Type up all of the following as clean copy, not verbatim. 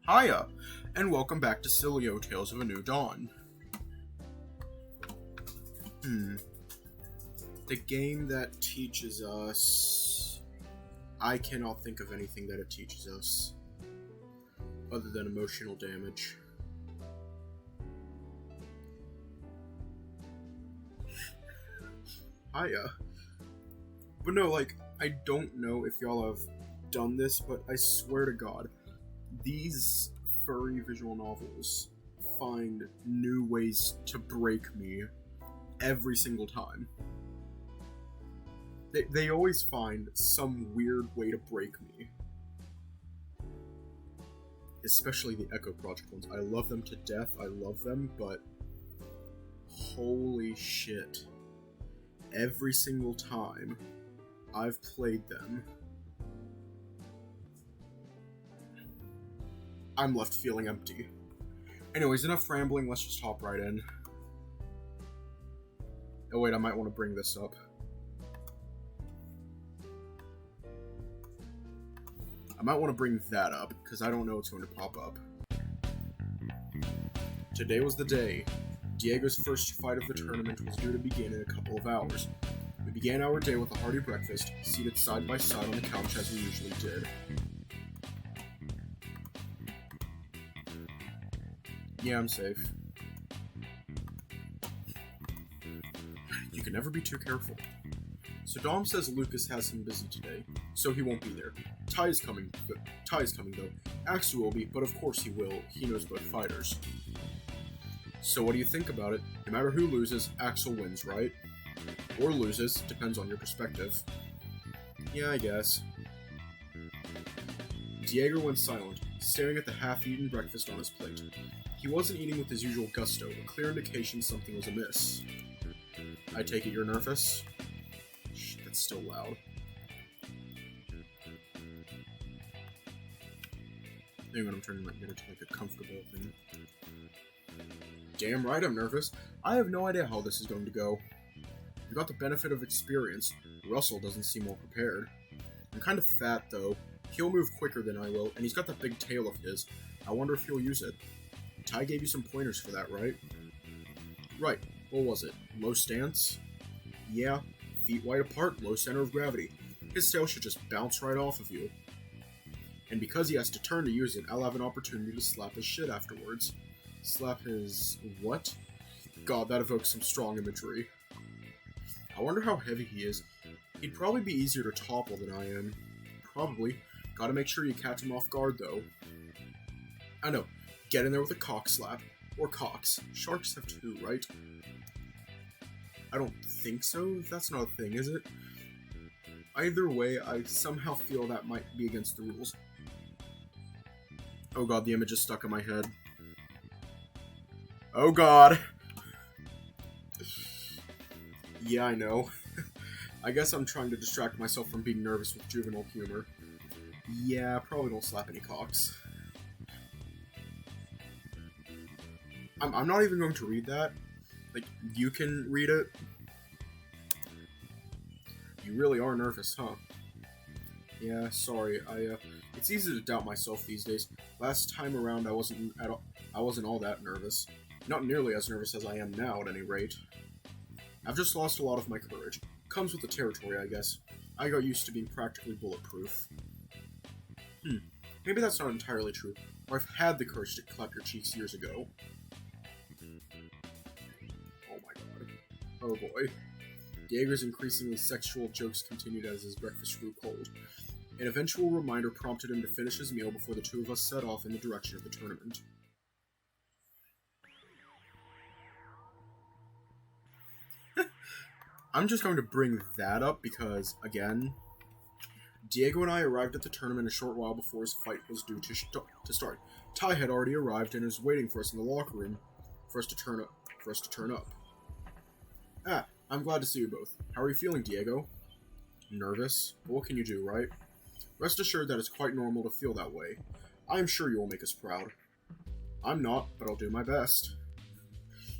Hiya, and welcome back to Sileo Tales of a New Dawn. The game that teaches us... I cannot think of anything that it teaches us, other than emotional damage. Hiya. But no, I don't know if y'all have done this, but I swear to God, these furry visual novels find new ways to break me every single time. They always find some weird way to break me. Especially the Echo Project ones. I love them to death, I love them, but holy shit. Every single time I've played them, I'm left feeling empty. Anyways, enough rambling, let's just hop right in. Oh wait, I might want to bring this up. I might want to bring that up, because I don't know what's going to pop up. Today was the day. Diego's first fight of the tournament was due to begin in a couple of hours. We began our day with a hearty breakfast, seated side by side on the couch as we usually did. Yeah, I'm safe. You can never be too careful. So Dom says Lucas has him busy today, so he won't be there. Ty is coming though. Axel will be, but of course he will. He knows both fighters. So what do you think about it? No matter who loses, Axel wins, right? Or loses, depends on your perspective. Yeah, I guess. Diego went silent, staring at the half-eaten breakfast on his plate. He wasn't eating with his usual gusto, a clear indication something was amiss. I take it you're nervous? Shh, that's still loud. Hang on, I'm turning my mirror to a comfortable thing. Damn right I'm nervous. I have no idea how this is going to go. You got the benefit of experience. Russell doesn't seem well prepared. I'm kind of fat, though. He'll move quicker than I will, and he's got that big tail of his. I wonder if he'll use it. Ty gave you some pointers for that, right? Right. What was it? Low stance? Yeah. Feet wide apart, low center of gravity. His tail should just bounce right off of you. And because he has to turn to use it, I'll have an opportunity to slap his shit afterwards. Slap his... what? God, that evokes some strong imagery. I wonder how heavy he is. He'd probably be easier to topple than I am. Probably. Gotta make sure you catch him off guard, though. I know. Get in there with a cock slap. Or cocks. Sharks have two, right? I don't think so. That's not a thing, is it? Either way, I somehow feel that might be against the rules. Oh god, the image is stuck in my head. Oh god! Yeah, I know. I guess I'm trying to distract myself from being nervous with juvenile humor. Yeah, probably don't slap any cocks. I'm not even going to read that. You can read it. You really are nervous, huh? Yeah, sorry. It's easy to doubt myself these days. Last time around, I wasn't all that nervous. Not nearly as nervous as I am now, at any rate. I've just lost a lot of my courage. Comes with the territory, I guess. I got used to being practically bulletproof. Maybe that's not entirely true. Or I've had the courage to clap your cheeks years ago. Oh my god. Oh boy. Diego's increasingly sexual jokes continued as his breakfast grew cold. An eventual reminder prompted him to finish his meal before the two of us set off in the direction of the tournament. I'm just going to bring that up because, again, Diego and I arrived at the tournament a short while before his fight was due to start. Ty had already arrived and was waiting for us in the locker room for us to turn up. Ah, I'm glad to see you both. How are you feeling, Diego? Nervous? But what can you do, right? Rest assured that it's quite normal to feel that way. I am sure you will make us proud. I'm not, but I'll do my best.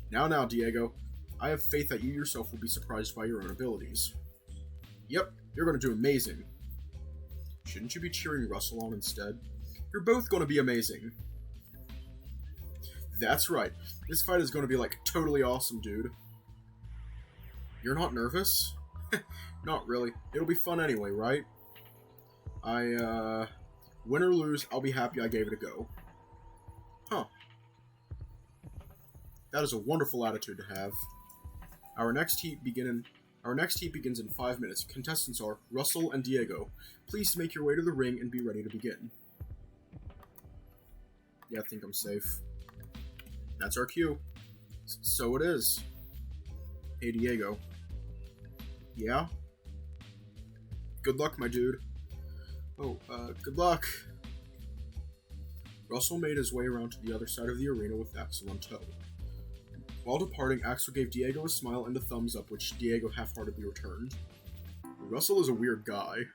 Now, Diego. I have faith that you yourself will be surprised by your own abilities. Yep, you're going to do amazing. Shouldn't you be cheering Russell on instead? You're both going to be amazing. That's right. This fight is going to be, like, totally awesome, dude. You're not nervous? Not really. It'll be fun anyway, right? Win or lose, I'll be happy I gave it a go. Huh. That is a wonderful attitude to have. Our next heat begins in 5 minutes. Contestants are Russell and Diego. Please make your way to the ring and be ready to begin. Yeah, I think I'm safe. That's our cue. So it is. Hey, Diego. Yeah? Good luck, my dude. Oh, good luck. Russell made his way around to the other side of the arena with Axel on tow. While departing, Axel gave Diego a smile and a thumbs up, which Diego half-heartedly returned. Russell is a weird guy.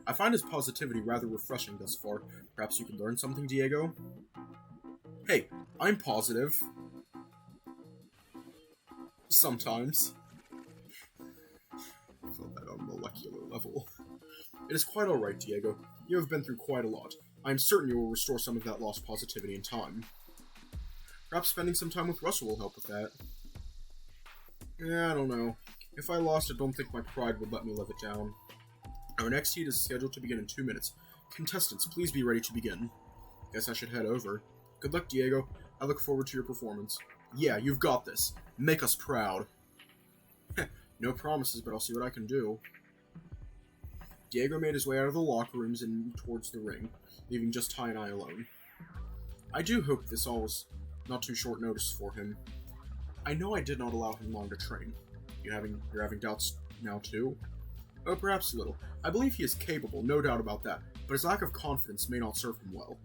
I find his positivity rather refreshing thus far. Perhaps you can learn something, Diego? Hey, I'm positive. Sometimes. I felt that on a molecular level. It is quite alright, Diego. You have been through quite a lot. I am certain you will restore some of that lost positivity in time. Perhaps spending some time with Russell will help with that. I don't know. If I lost, I don't think my pride would let me live it down. Our next heat is scheduled to begin in 2 minutes. Contestants, please be ready to begin. Guess I should head over. Good luck, Diego. I look forward to your performance. Yeah, you've got this. Make us proud. No promises, but I'll see what I can do. Diego made his way out of the locker rooms and towards the ring, leaving just Ty and I alone. I do hope this all was not too short notice for him. I know I did not allow him long to train. You're having doubts now too? Oh, perhaps a little. I believe he is capable, no doubt about that, but his lack of confidence may not serve him well.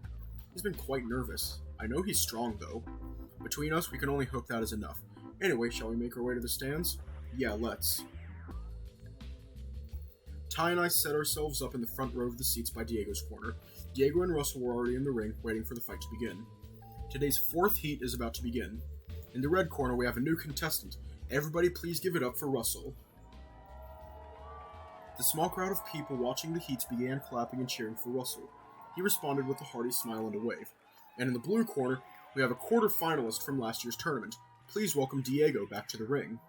He's been quite nervous. I know he's strong, though. Between us, we can only hope that is enough. Anyway, shall we make our way to the stands? Yeah, let's. Ty and I set ourselves up in the front row of the seats by Diego's corner. Diego and Russell were already in the ring, waiting for the fight to begin. Today's 4th heat is about to begin. In the red corner, we have a new contestant. Everybody please give it up for Russell. The small crowd of people watching the heats began clapping and cheering for Russell. He responded with a hearty smile and a wave. And in the blue corner, we have a quarter-finalist from last year's tournament. Please welcome Diego back to the ring.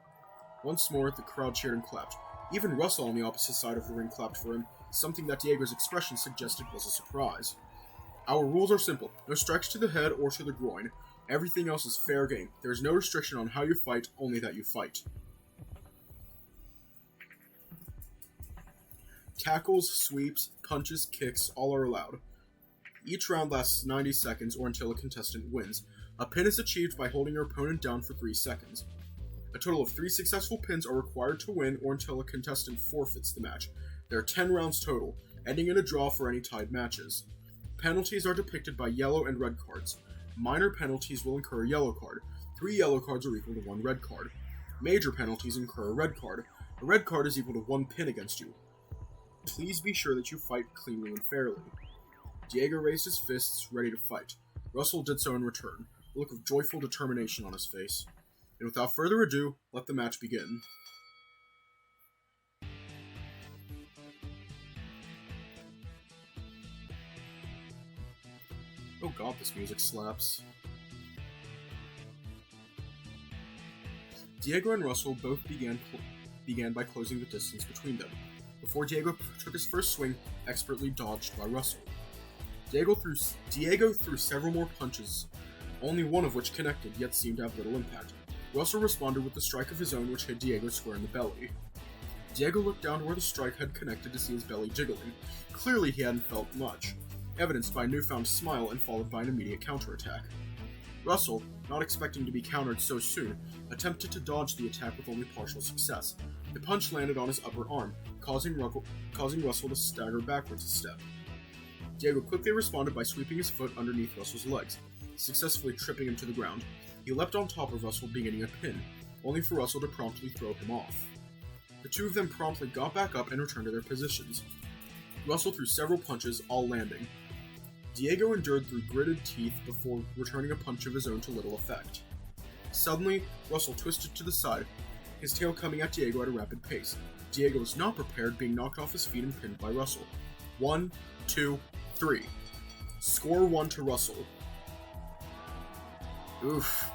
Once more, the crowd cheered and clapped. Even Russell on the opposite side of the ring clapped for him, something that Diego's expression suggested was a surprise. Our rules are simple. No strikes to the head or to the groin. Everything else is fair game. There is no restriction on how you fight, only that you fight. Tackles, sweeps, punches, kicks, all are allowed. Each round lasts 90 seconds or until a contestant wins. A pin is achieved by holding your opponent down for 3 seconds. A total of 3 successful pins are required to win or until a contestant forfeits the match. There are 10 rounds total, ending in a draw for any tied matches. Penalties are depicted by yellow and red cards. Minor penalties will incur a yellow card. 3 yellow cards are equal to 1 red card. Major penalties incur a red card. A red card is equal to 1 pin against you. Please be sure that you fight cleanly and fairly. Diego raised his fists, ready to fight. Russell did so in return, a look of joyful determination on his face. And without further ado, let the match begin. Oh god, this music slaps. Diego and Russell both began by closing the distance between them, before Diego took his first swing, expertly dodged by Russell. Diego threw several more punches, only one of which connected, yet seemed to have little impact. Russell responded with a strike of his own which hit Diego square in the belly. Diego looked down to where the strike had connected to see his belly jiggling. Clearly he hadn't felt much, evidenced by a newfound smile and followed by an immediate counterattack. Russell, not expecting to be countered so soon, attempted to dodge the attack with only partial success. The punch landed on his upper arm, causing Russell to stagger backwards a step. Diego quickly responded by sweeping his foot underneath Russell's legs, successfully tripping him to the ground. He leapt on top of Russell, beginning a pin, only for Russell to promptly throw him off. The two of them promptly got back up and returned to their positions. Russell threw several punches, all landing. Diego endured through gritted teeth before returning a punch of his own to little effect. Suddenly, Russell twisted to the side, his tail coming at Diego at a rapid pace. Diego was not prepared, being knocked off his feet and pinned by Russell. 1, 2, 3. Score 1 to Russell. Oof.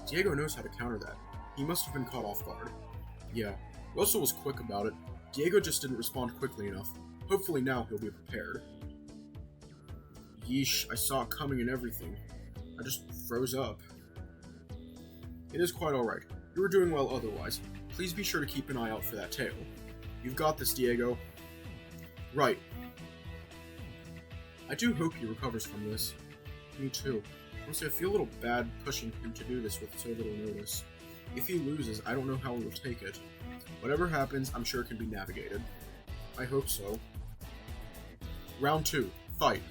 Diego knows how to counter that. He must have been caught off guard. Yeah, Russell was quick about it. Diego just didn't respond quickly enough. Hopefully now he'll be prepared. Yeesh, I saw it coming and everything. I just froze up. It is quite alright. You were doing well otherwise. Please be sure to keep an eye out for that tail. You've got this, Diego. Right. I do hope he recovers from this. Me too. Honestly, I feel a little bad pushing him to do this with so little notice. If he loses, I don't know how he will take it. Whatever happens, I'm sure it can be navigated. I hope so. Round 2. Fight.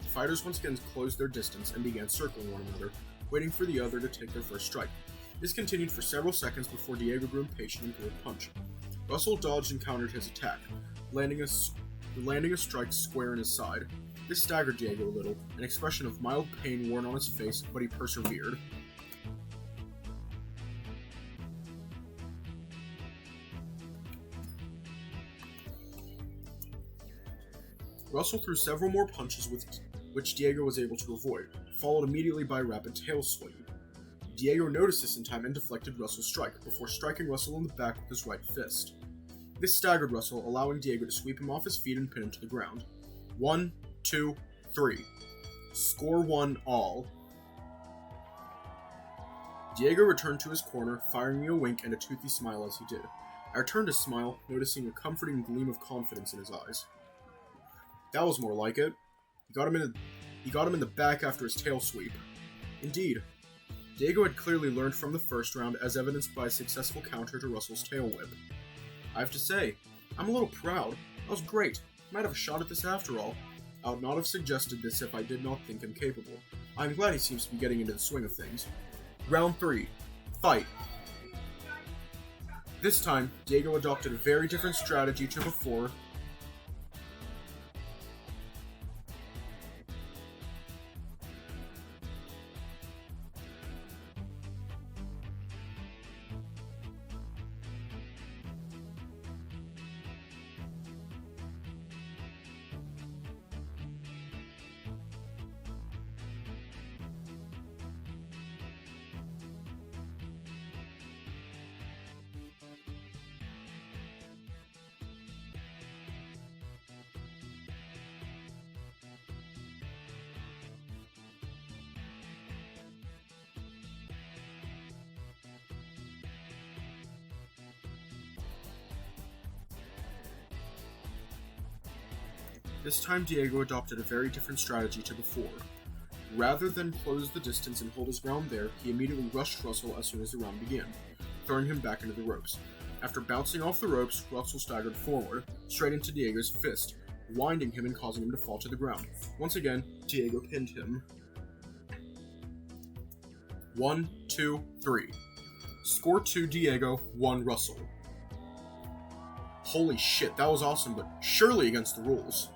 The fighters once again closed their distance and began circling one another, waiting for the other to take their first strike. This continued for several seconds before Diego grew impatient and threw a punch. Russell dodged and countered his attack, landing a strike square in his side. This staggered Diego a little, an expression of mild pain worn on his face, but he persevered. Russell threw several more punches which Diego was able to avoid, followed immediately by a rapid tail sweep. Diego noticed this in time and deflected Russell's strike, before striking Russell in the back with his right fist. This staggered Russell, allowing Diego to sweep him off his feet and pin him to the ground. 1, 2, 3. Score 1 all. Diego returned to his corner, firing me a wink and a toothy smile as he did. I returned his smile, noticing a comforting gleam of confidence in his eyes. That was more like it. He got him in the back after his tail sweep. Indeed, Diego had clearly learned from the first round, as evidenced by a successful counter to Russell's tail whip. I have to say, I'm a little proud. That was great. Might have a shot at this after all. I would not have suggested this if I did not think him capable. I'm glad he seems to be getting into the swing of things. Round 3. Fight. This time, Diego adopted a very different strategy to before. This time Diego adopted a very different strategy to before. Rather than close the distance and hold his ground there, he immediately rushed Russell as soon as the round began, throwing him back into the ropes. After bouncing off the ropes, Russell staggered forward, straight into Diego's fist, winding him and causing him to fall to the ground. Once again, Diego pinned him. 1, 2, 3. Score 2 Diego, 1 Russell. Holy shit, that was awesome, but surely against the rules.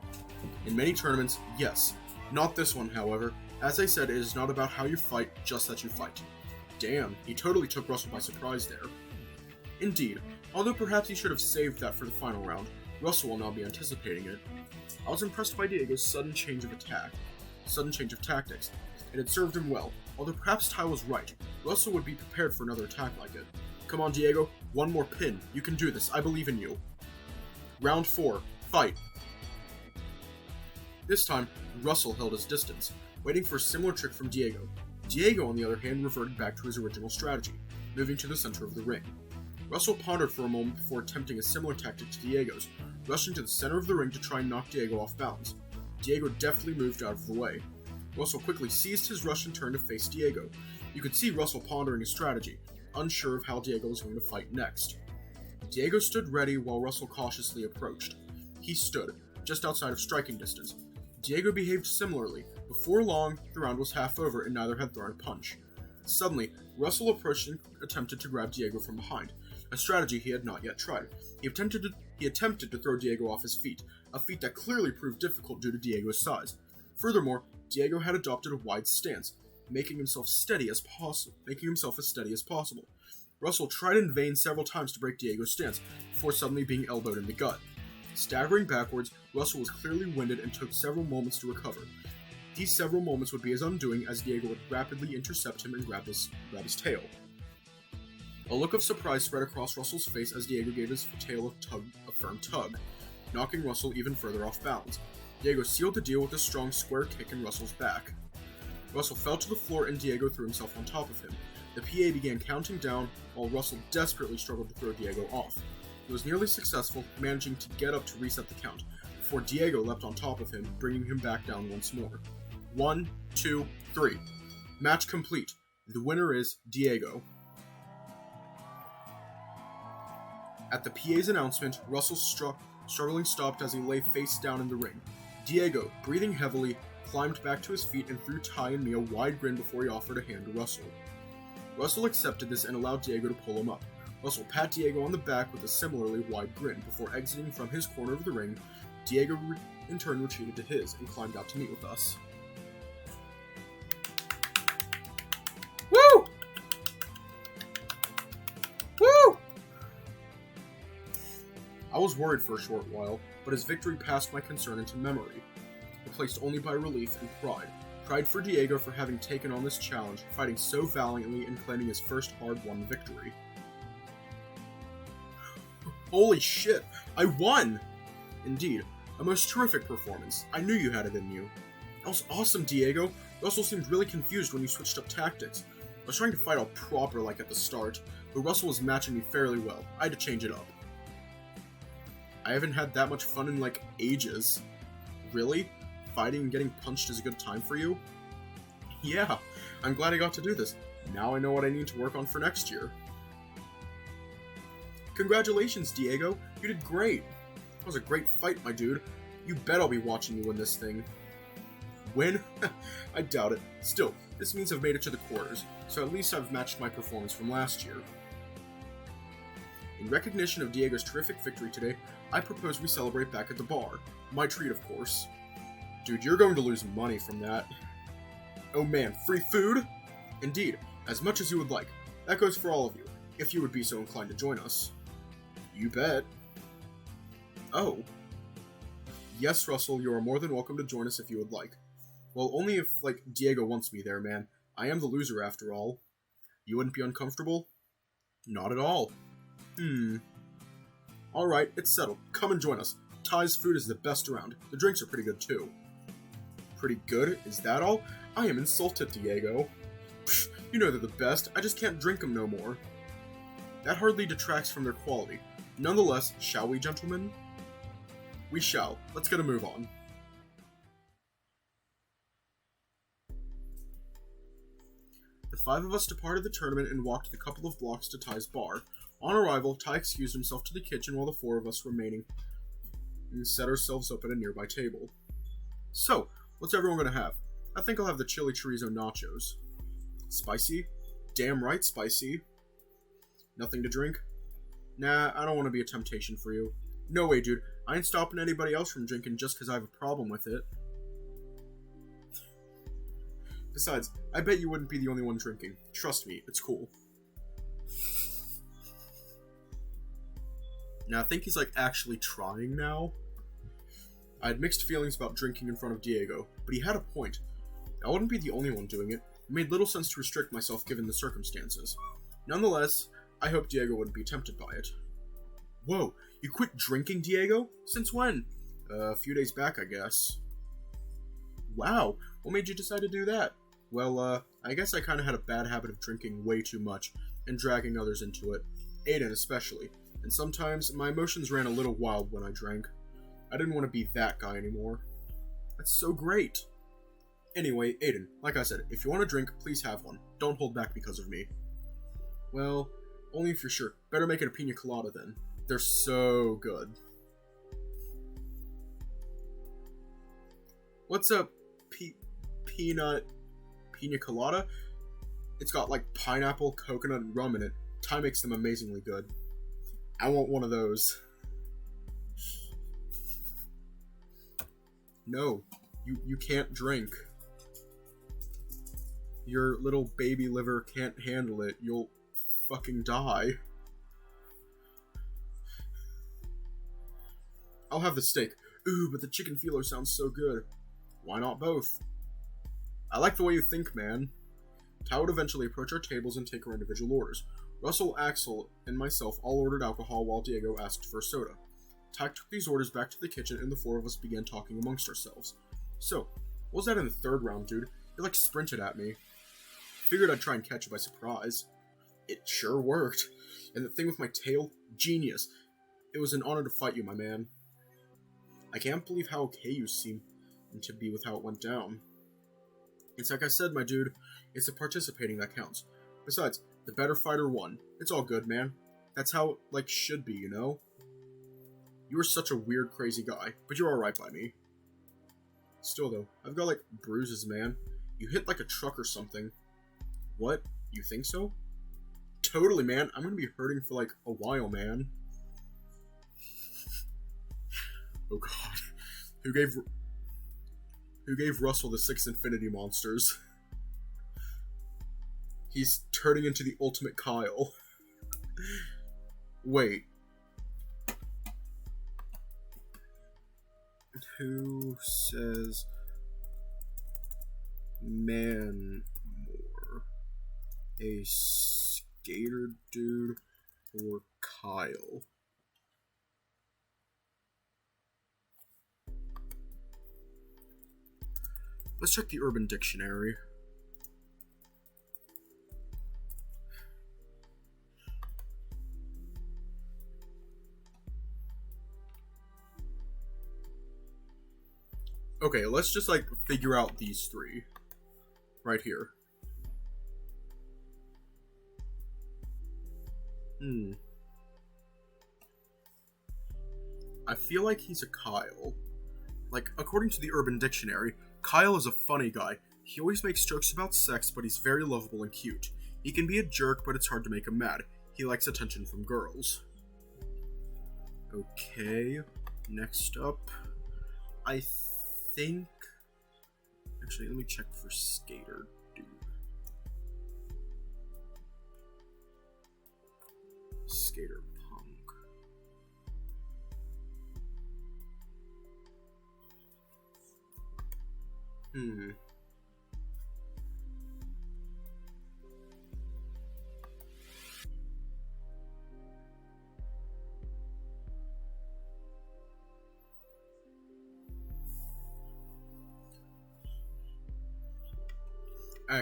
In many tournaments, yes. Not this one, however. As I said, it is not about how you fight, just that you fight. Damn, he totally took Russell by surprise there. Indeed, although perhaps he should have saved that for the final round, Russell will now be anticipating it. I was impressed by Diego's sudden change of tactics. It had served him well. Although perhaps Ty was right, Russell would be prepared for another attack like it. Come on, Diego, one more pin. You can do this, I believe in you. Round 4, fight. This time, Russell held his distance, waiting for a similar trick from Diego. Diego, on the other hand, reverted back to his original strategy, moving to the center of the ring. Russell pondered for a moment before attempting a similar tactic to Diego's, rushing to the center of the ring to try and knock Diego off balance. Diego deftly moved out of the way. Russell quickly seized his rush and turned to face Diego. You could see Russell pondering his strategy, unsure of how Diego was going to fight next. Diego stood ready while Russell cautiously approached. He stood, just outside of striking distance. Diego behaved similarly. Before long, the round was half over and neither had thrown a punch. Suddenly, Russell approached and attempted to grab Diego from behind, a strategy he had not yet tried. He attempted to throw Diego off his feet, a feat that clearly proved difficult due to Diego's size. Furthermore, Diego had adopted a wide stance, making himself as steady as possible. Russell tried in vain several times to break Diego's stance, before suddenly being elbowed in the gut. Staggering backwards, Russell was clearly winded and took several moments to recover. These several moments would be his undoing as Diego would rapidly intercept him and grab his tail. A look of surprise spread across Russell's face as Diego gave his tail a firm tug, knocking Russell even further off balance. Diego sealed the deal with a strong square kick in Russell's back. Russell fell to the floor and Diego threw himself on top of him. The PA began counting down while Russell desperately struggled to throw Diego off. He was nearly successful, managing to get up to reset the count, before Diego leapt on top of him, bringing him back down once more. 1, 2, 3. Match complete. The winner is Diego. At the PA's announcement, Russell struggling stopped as he lay face down in the ring. Diego, breathing heavily, climbed back to his feet and threw Ty and me a wide grin before he offered a hand to Russell. Russell accepted this and allowed Diego to pull him up. Russell pat Diego on the back with a similarly wide grin before exiting from his corner of the ring. Diego in turn retreated to his and climbed out to meet with us. Woo! Woo! I was worried for a short while, but his victory passed my concern into memory, replaced only by relief and pride. Pride for Diego for having taken on this challenge, fighting so valiantly and claiming his first hard-won victory. Holy shit, I won! Indeed, a most terrific performance. I knew you had it in you. That was awesome, Diego. Russell seemed really confused when you switched up tactics. I was trying to fight all proper like at the start, but Russell was matching me fairly well. I had to change it up. I haven't had that much fun in like ages. Really? Fighting and getting punched is a good time for you? Yeah, I'm glad I got to do this. Now I know what I need to work on for next year. Congratulations, Diego. You did great. That was a great fight, my dude. You bet I'll be watching you win this thing. Win? I doubt it. Still, this means I've made it to the quarters, so at least I've matched my performance from last year. In recognition of Diego's terrific victory today, I propose we celebrate back at the bar. My treat, of course. Dude, you're going to lose money from that. Oh man, free food? Indeed, as much as you would like. That goes for all of you, if you would be so inclined to join us. You bet. Oh. Yes, Russell, you are more than welcome to join us if you would like. Well, only if, Diego wants me there, man. I am the loser, after all. You wouldn't be uncomfortable? Not at all. Alright, it's settled. Come and join us. Ty's food is the best around. The drinks are pretty good, too. Pretty good? Is that all? I am insulted, Diego. Psh, you know they're the best. I just can't drink them no more. That hardly detracts from their quality. Nonetheless, shall we, gentlemen? We shall. Let's get a move on. The five of us departed the tournament and walked the couple of blocks to Ty's bar. On arrival, Ty excused himself to the kitchen while the four of us remaining and set ourselves up at a nearby table. So, what's everyone gonna have? I think I'll have the chili chorizo nachos. Spicy? Damn right, spicy. Nothing to drink? Nah, I don't want to be a temptation for you. No way, dude. I ain't stopping anybody else from drinking just because I have a problem with it. Besides, I bet you wouldn't be the only one drinking. Trust me, it's cool. Now, I think he's, actually trying now. I had mixed feelings about drinking in front of Diego, but he had a point. I wouldn't be the only one doing it. It made little sense to restrict myself given the circumstances. Nonetheless, I hoped Diego wouldn't be tempted by it. Whoa, you quit drinking, Diego? Since when? A few days back, I guess. Wow, what made you decide to do that? Well, I guess I kind of had a bad habit of drinking way too much, and dragging others into it. Aiden especially. And sometimes, my emotions ran a little wild when I drank. I didn't want to be that guy anymore. That's so great! Anyway, Aiden, like I said, if you want a drink, please have one. Don't hold back because of me. Well, only if you're sure. Better make it a pina colada then. They're so good. What's a pina colada? It's got pineapple, coconut, and rum in it. Ty makes them amazingly good. I want one of those. No, you can't drink. Your little baby liver can't handle it. You'll fucking die. I'll have the steak. Ooh, but the chicken feeler sounds so good. Why not both? I like the way you think, man. Ty would eventually approach our tables and take our individual orders. Russell, Axel, and myself all ordered alcohol while Diego asked for a soda. Ty took these orders back to the kitchen and the four of us began talking amongst ourselves. So, what was that in the third round, dude? You like sprinted at me. Figured I'd try and catch you by surprise. It sure worked. And the thing with my tail? Genius. It was an honor to fight you, my man. I can't believe how okay you seem to be with how it went down. It's like I said, my dude, it's the participating that counts. Besides, the better fighter won. It's all good, man. That's how, should be, you know? You were such a weird, crazy guy, but you're alright by me. Still, though, I've got, bruises, man. You hit like a truck or something. What? You think so? Totally, man. I'm gonna be hurting for, a while, man. Oh, God. Who gave Russell the 6 Infinity Monsters? He's turning into the ultimate Kyle. Wait. Who says man more? A skater dude or Kyle? Let's check the Urban Dictionary. Okay, let's just, figure out these three. Right here. I feel like he's a Kyle. According to the Urban Dictionary, Kyle is a funny guy. He always makes jokes about sex, but he's very lovable and cute. He can be a jerk, but it's hard to make him mad. He likes attention from girls. Okay, next up. I think... Actually, let me check for skater dude. Skater punk.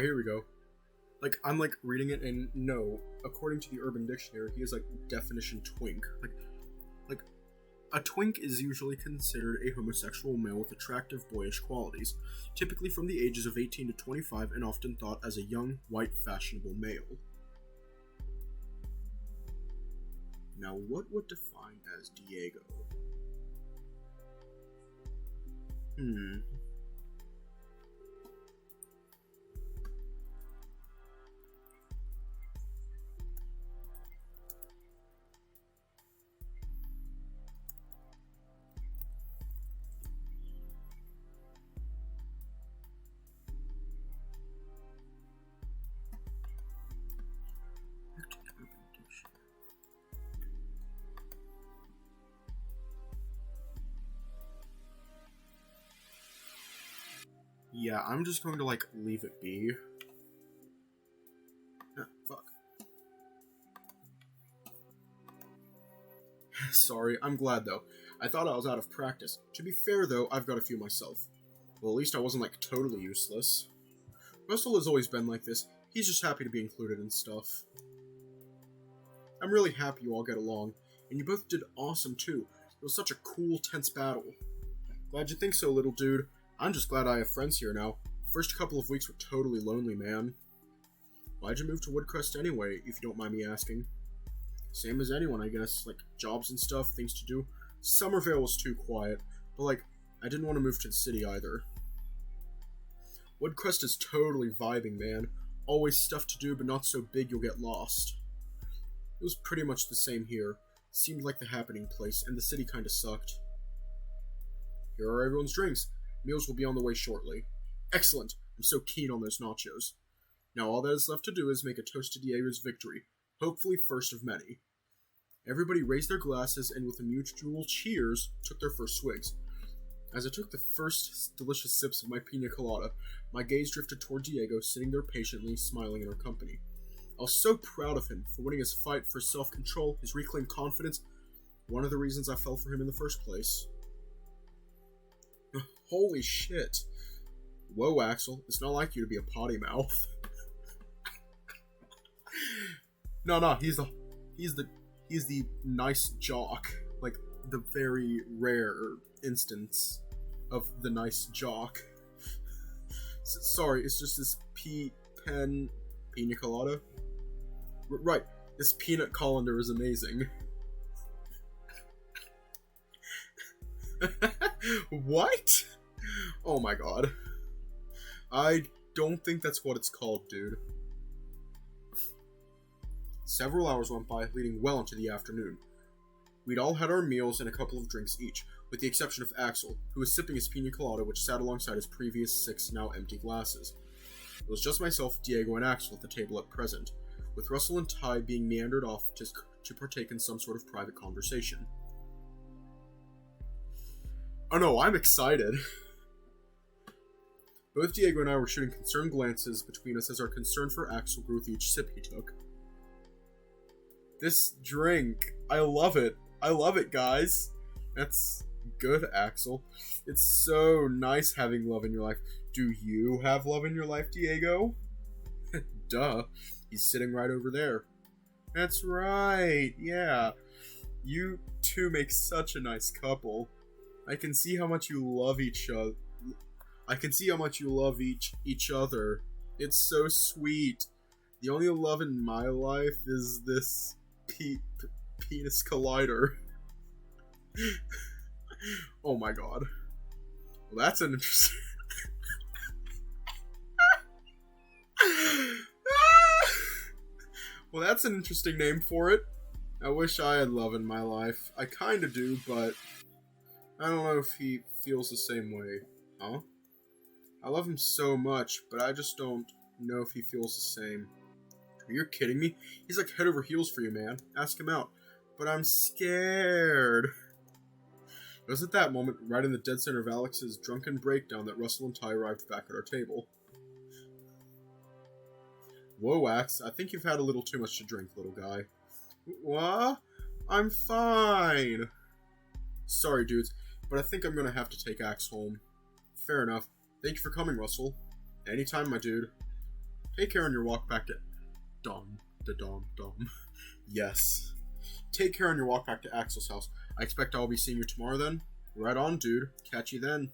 Here we go. I'm reading it and no, according to the Urban Dictionary, he is definition twink. A twink is usually considered a homosexual male with attractive boyish qualities, typically from the ages of 18 to 25 and often thought as a young, white, fashionable male. Now what would define as Diego? Yeah, I'm just going to, leave it be. Ah, fuck. Sorry, I'm glad, though. I thought I was out of practice. To be fair, though, I've got a few myself. Well, at least I wasn't, totally useless. Russell has always been like this. He's just happy to be included in stuff. I'm really happy you all get along, and you both did awesome, too. It was such a cool, tense battle. Glad you think so, little dude. I'm just glad I have friends here now. First couple of weeks were totally lonely, man. Why'd you move to Woodcrest anyway, if you don't mind me asking? Same as anyone, I guess. Jobs and stuff, things to do. Summervale was too quiet, but, I didn't want to move to the city either. Woodcrest is totally vibing, man. Always stuff to do, but not so big you'll get lost. It was pretty much the same here. Seemed like the happening place, and the city kinda sucked. Here are everyone's drinks. Meals will be on the way shortly. Excellent! I'm so keen on those nachos. Now all that is left to do is make a toast to Diego's victory. Hopefully first of many. Everybody raised their glasses and with a mutual cheers, took their first swigs. As I took the first delicious sips of my pina colada, my gaze drifted toward Diego, sitting there patiently, smiling in our company. I was so proud of him for winning his fight for self-control, his reclaimed confidence, one of the reasons I fell for him in the first place. Holy shit. Whoa, Axel, it's not like you to be a potty mouth. No, he's the nice jock. Like, the very rare instance of the nice jock. Sorry, it's just this pina colada? Right, this peanut colander is amazing. What? Oh my god. I don't think that's what it's called, dude. Several hours went by, leading well into the afternoon. We'd all had our meals and a couple of drinks each, with the exception of Axel, who was sipping his pina colada which sat alongside his previous 6 now empty glasses. It was just myself, Diego, and Axel at the table at present, with Russell and Ty being meandered off to partake in some sort of private conversation. Oh no, I'm excited! Both Diego and I were shooting concerned glances between us as our concern for Axel grew with each sip he took. This drink, I love it. I love it, guys. That's good, Axel. It's so nice having love in your life. Do you have love in your life, Diego? Duh. He's sitting right over there. That's right, yeah. You two make such a nice couple. I can see how much you love each other. Each other. It's so sweet. The only love in my life is this penis collider. Oh my god. Well, that's an interesting... Well, that's an interesting name for it. I wish I had love in my life. I kinda do, but I don't know if he feels the same way. Huh? I love him so much, but I just don't know if he feels the same. Are you kidding me? He's like head over heels for you, man. Ask him out. But I'm scared. It was at that moment, right in the dead center of Alex's drunken breakdown, that Russell and Ty arrived back at our table. Whoa, Axe, I think you've had a little too much to drink, little guy. What? I'm fine. Sorry, dudes, but I think I'm gonna have to take Axe home. Fair enough. Thank you for coming, Russell. Anytime, my dude. Take care on your walk back to... Dom. Yes. Take care on your walk back to Axel's house. I expect I'll be seeing you tomorrow then. Right on, dude. Catch you then.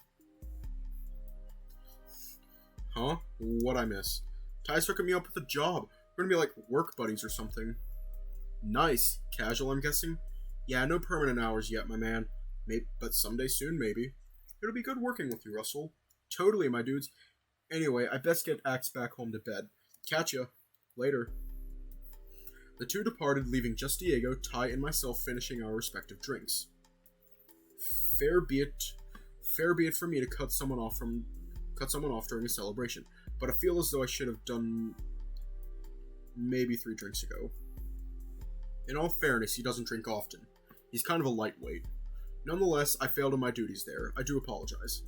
Huh? What'd I miss? Ty's hooking me up with a job. We're gonna be like work buddies or something. Nice. Casual, I'm guessing? Yeah, no permanent hours yet, my man. But someday soon, maybe. It'll be good working with you, Russell. Totally, my dudes. Anyway, I best get Axe back home to bed. Catch ya. Later. The two departed, leaving just Diego, Ty, and myself finishing our respective drinks. Fair be it for me to cut someone off during a celebration, but I feel as though I should have done maybe 3 drinks ago. In all fairness, he doesn't drink often. He's kind of a lightweight. Nonetheless, I failed in my duties there. I do apologize.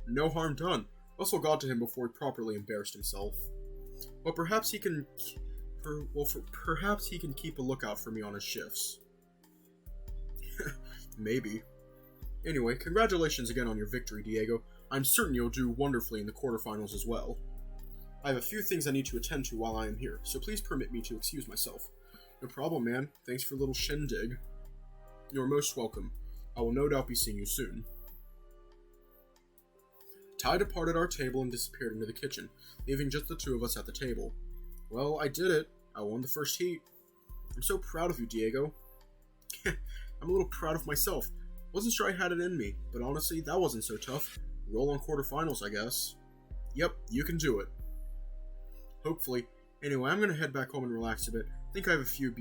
No harm done. Russell got to him before he properly embarrassed himself. But perhaps he can... perhaps he can keep a lookout for me on his shifts. Maybe. Anyway, congratulations again on your victory, Diego. I'm certain you'll do wonderfully in the quarterfinals as well. I have a few things I need to attend to while I am here, so please permit me to excuse myself. No problem, man. Thanks for a little shindig. You're most welcome. I will no doubt be seeing you soon. Ty departed our table and disappeared into the kitchen, leaving just the two of us at the table. Well, I did it. I won the first heat. I'm so proud of you, Diego. I'm a little proud of myself. Wasn't sure I had it in me, but honestly, that wasn't so tough. Roll on quarterfinals, I guess. Yep, you can do it. Hopefully. Anyway, I'm gonna head back home and relax a bit. Think I have a few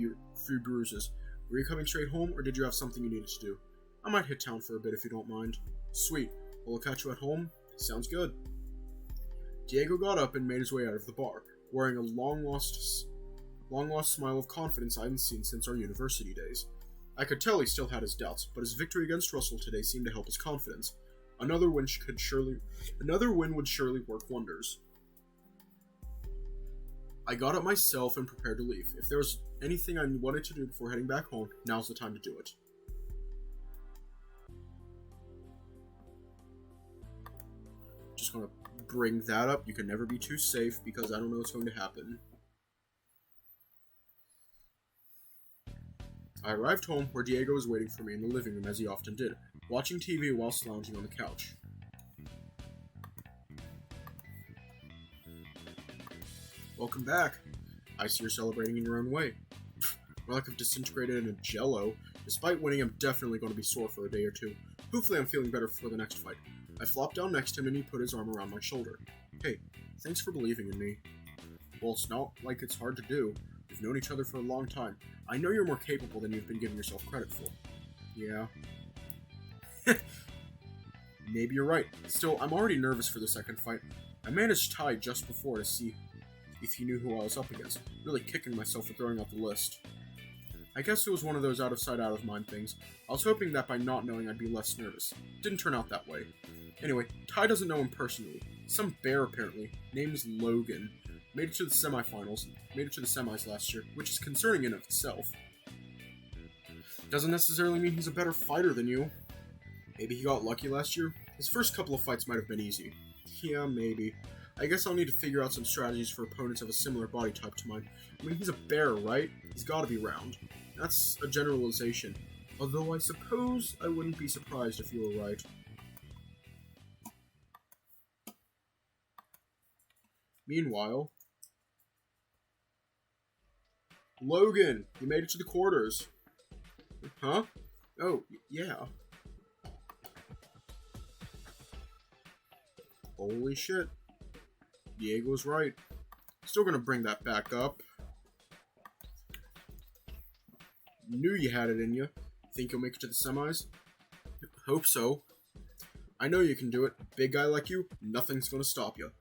bruises. Were you coming straight home, or did you have something you needed to do? I might hit town for a bit if you don't mind. Sweet. Well, I'll catch you at home. Sounds good. Diego got up and made his way out of the bar, wearing a long-lost smile of confidence I hadn't seen since our university days. I could tell he still had his doubts, but his victory against Russell today seemed to help his confidence. Another win would surely work wonders. I got up myself and prepared to leave. If there was anything I wanted to do before heading back home, now's the time to do it. Just gonna bring that up. You can never be too safe because I don't know what's going to happen. I arrived home where Diego was waiting for me in the living room as he often did, watching TV whilst lounging on the couch. Welcome back. I see you're celebrating in your own way. More like I've disintegrated in a jello. Despite winning, I'm definitely going to be sore for a day or two. Hopefully I'm feeling better for the next fight. I flopped down next to him and he put his arm around my shoulder. Hey, thanks for believing in me. Well, it's not like it's hard to do. We've known each other for a long time. I know you're more capable than you've been giving yourself credit for. Yeah. Maybe you're right. Still, I'm already nervous for the second fight. I managed Ty just before to see if he knew who I was up against, really kicking myself for throwing out the list. I guess it was one of those out of sight, out of mind things. I was hoping that by not knowing I'd be less nervous. Didn't turn out that way. Anyway, Ty doesn't know him personally. Some bear, apparently, named Logan, made it to the semis last year, which is concerning in of itself. Doesn't necessarily mean he's a better fighter than you. Maybe he got lucky last year? His first couple of fights might have been easy. Yeah, maybe. I guess I'll need to figure out some strategies for opponents of a similar body type to mine. I mean, he's a bear, right? He's gotta be round. That's a generalization. Although I suppose I wouldn't be surprised if you were right. Meanwhile... Logan! You made it to the quarters. Huh? Oh, yeah. Holy shit. Diego's right. Still gonna bring that back up. Knew you had it in you. Think you'll make it to the semis? Hope so. I know you can do it. Big guy like you, nothing's gonna stop you.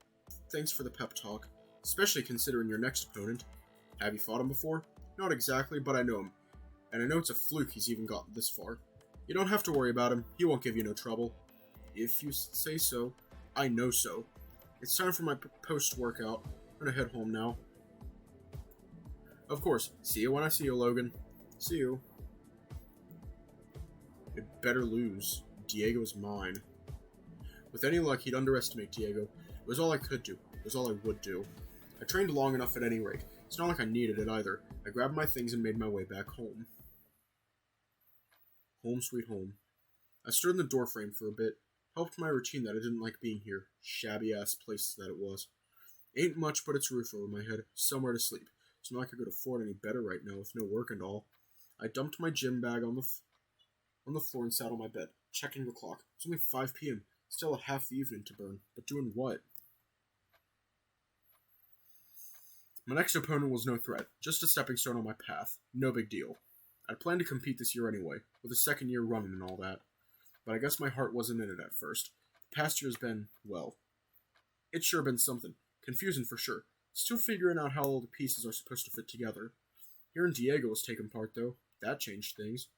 Thanks for the pep talk. Especially considering your next opponent. Have you fought him before? Not exactly, but I know him. And I know it's a fluke he's even gotten this far. You don't have to worry about him. He won't give you no trouble. If you say so. I know so. It's time for my post-workout. I'm gonna head home now. Of course. See you when I see you, Logan. See you. It better lose. Diego's mine. With any luck, he'd underestimate Diego. It was all I could do. It was all I would do. I trained long enough at any rate. It's not like I needed it either. I grabbed my things and made my way back home. Home sweet home. I stood in the doorframe for a bit. Helped my routine that I didn't like being here. Shabby-ass place that it was. Ain't much but its roof over my head. Somewhere to sleep. It's not like I could afford any better right now with no work and all. I dumped my gym bag on the floor and sat on my bed, checking the clock. It's only 5 p.m. Still a half the evening to burn. But doing what? My next opponent was no threat. Just a stepping stone on my path. No big deal. I'd planned to compete this year anyway, with a second year running and all that. But I guess my heart wasn't in it at first. The past year's been, well, it's sure been something. Confusing for sure. Still figuring out how all the pieces are supposed to fit together. Hearing Diego was taking part, though. That changed things.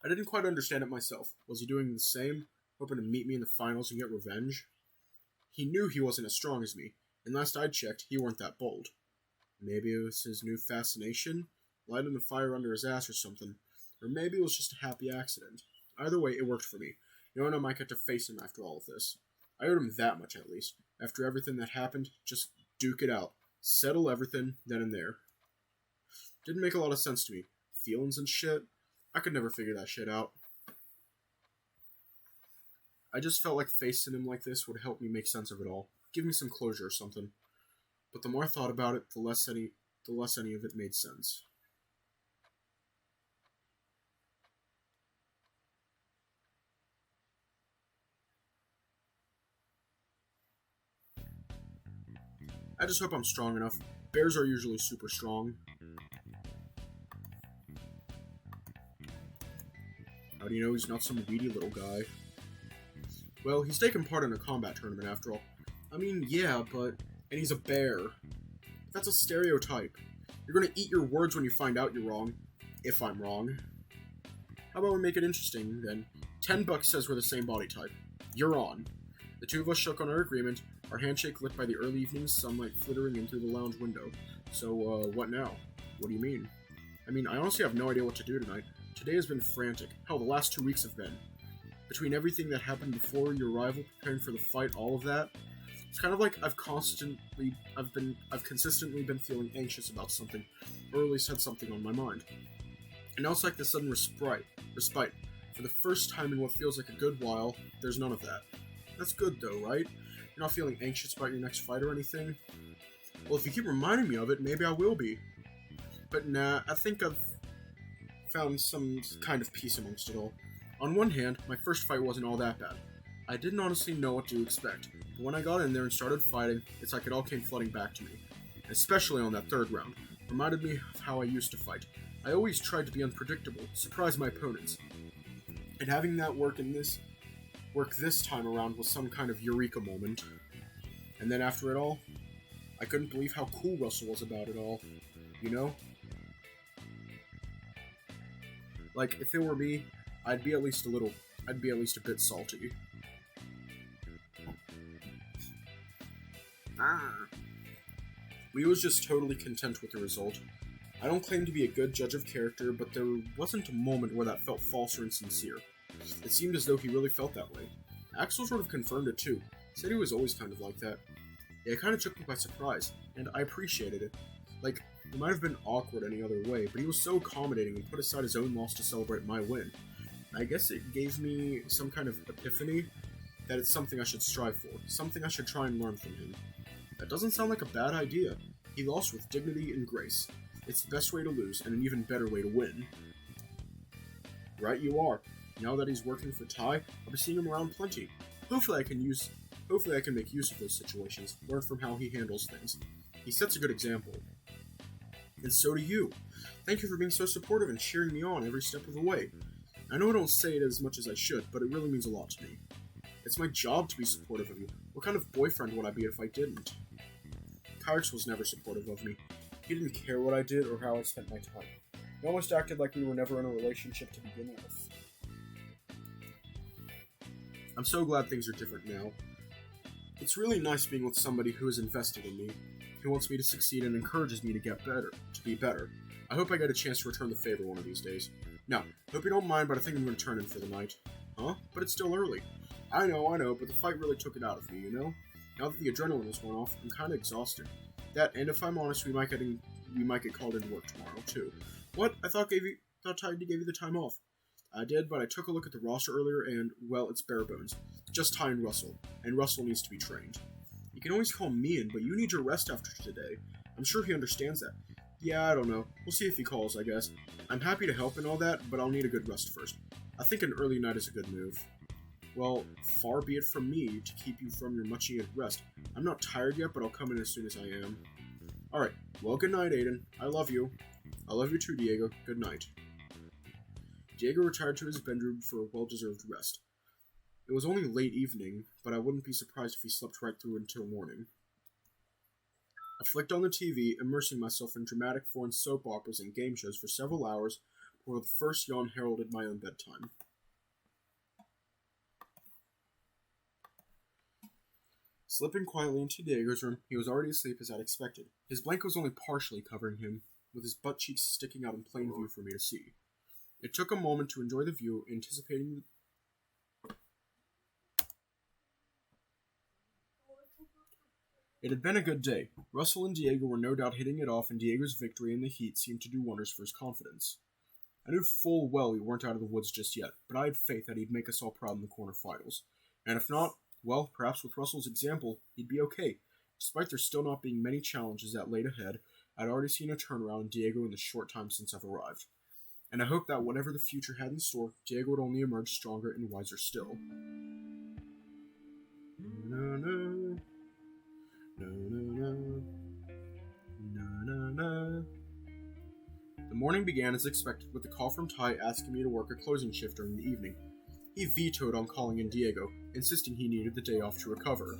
I didn't quite understand it myself. Was he doing the same? Hoping to meet me in the finals and get revenge? He knew he wasn't as strong as me, and last I'd checked, he weren't that bold. Maybe it was his new fascination? Lighting the fire under his ass or something. Or maybe it was just a happy accident. Either way, it worked for me. Knowing I might get to face him after all of this. I owed him that much at least. After everything that happened, just duke it out. Settle everything, then and there. Didn't make a lot of sense to me. Feelings and shit? I could never figure that shit out. I just felt like facing him like this would help me make sense of it all. Give me some closure or something. But the more I thought about it, the less any of it made sense. I just hope I'm strong enough. Bears are usually super strong. How do you know he's not some weedy little guy? Well, he's taken part in a combat tournament after all. I mean, yeah, but... And he's a bear. That's a stereotype. You're gonna eat your words when you find out you're wrong. If I'm wrong. How about we make it interesting, then? $10 says we're the same body type. You're on. The two of us shook on our agreement, our handshake lit by the early evening sunlight flittering in through the lounge window. So, what now? What do you mean? I mean, I honestly have no idea what to do tonight. Today has been frantic. Hell, the last 2 weeks have been. Between everything that happened before your arrival, preparing for the fight, all of that, it's kind of like I've consistently been feeling anxious about something, or at least had something on my mind. And now it's like this sudden respite. For the first time in what feels like a good while, there's none of that. That's good though, right? You're not feeling anxious about your next fight or anything? Well, if you keep reminding me of it, maybe I will be. But nah, I think I've found some kind of peace amongst it all. On one hand, my first fight wasn't all that bad. I didn't honestly know what to expect, but when I got in there and started fighting, it's like it all came flooding back to me. Especially on that third round. Reminded me of how I used to fight. I always tried to be unpredictable, surprise my opponents. And having that work this time around was some kind of eureka moment. And then after it all, I couldn't believe how cool Russell was about it all. You know? Like, if it were me, I'd be at least a bit salty. Lee was just totally content with the result. I don't claim to be a good judge of character, but there wasn't a moment where that felt false or insincere. It seemed as though he really felt that way. Axel sort of confirmed it too. Said he was always kind of like that. It kind of took me by surprise, and I appreciated it. Like, it might have been awkward any other way, but he was so accommodating and put aside his own loss to celebrate my win. I guess it gave me some kind of epiphany that it's something I should strive for, something I should try and learn from him. That doesn't sound like a bad idea. He lost with dignity and grace. It's the best way to lose, and an even better way to win. Right you are. Now that he's working for Ty, I'll be seeing him around plenty. Hopefully I can make use of those situations, learn from how he handles things. He sets a good example. And so do you. Thank you for being so supportive and cheering me on every step of the way. I know I don't say it as much as I should, but it really means a lot to me. It's my job to be supportive of you. What kind of boyfriend would I be if I didn't? Kyrix was never supportive of me. He didn't care what I did or how I spent my time. He almost acted like we were never in a relationship to begin with. I'm so glad things are different now. It's really nice being with somebody who is invested in me, who wants me to succeed and encourages me to get better, to be better. I hope I get a chance to return the favor one of these days. Now, hope you don't mind, but I think I'm going to turn in for the night. Huh? But it's still early. I know, but the fight really took it out of me, you know? Now that the adrenaline has worn off, I'm kind of exhausted. That, and if I'm honest, we might get called into work tomorrow, too. What? I thought Ty gave you the time off. I did, but I took a look at the roster earlier, and, well, it's bare bones. Just Ty and Russell needs to be trained. You can always call me in, but you need your rest after today. I'm sure he understands that. Yeah, I don't know. We'll see if he calls, I guess. I'm happy to help and all that, but I'll need a good rest first. I think an early night is a good move. Well, far be it from me to keep you from your much-needed rest. I'm not tired yet, but I'll come in as soon as I am. Alright, well, good night, Aiden. I love you. I love you too, Diego. Good night. Diego retired to his bedroom for a well-deserved rest. It was only late evening, but I wouldn't be surprised if he slept right through until morning. I flicked on the TV, immersing myself in dramatic foreign soap operas and game shows for several hours before the first yawn heralded my own bedtime. Slipping quietly into Diego's room, he was already asleep as I'd expected. His blanket was only partially covering him, with his butt cheeks sticking out in plain view for me to see. It took a moment to enjoy the view, anticipating It had been a good day. Russell and Diego were no doubt hitting it off, and Diego's victory in the heat seemed to do wonders for his confidence. I knew full well we weren't out of the woods just yet, but I had faith that he'd make us all proud in the quarterfinals. And if not, well, perhaps with Russell's example, he'd be okay. Despite there still not being many challenges that laid ahead, I'd already seen a turnaround in Diego in the short time since I've arrived. And I hoped that whatever the future had in store, Diego would only emerge stronger and wiser still. No, no. No, no, no. No, no, no. The morning began as expected with a call from Ty asking me to work a closing shift during the evening. He vetoed on calling in Diego, insisting he needed the day off to recover.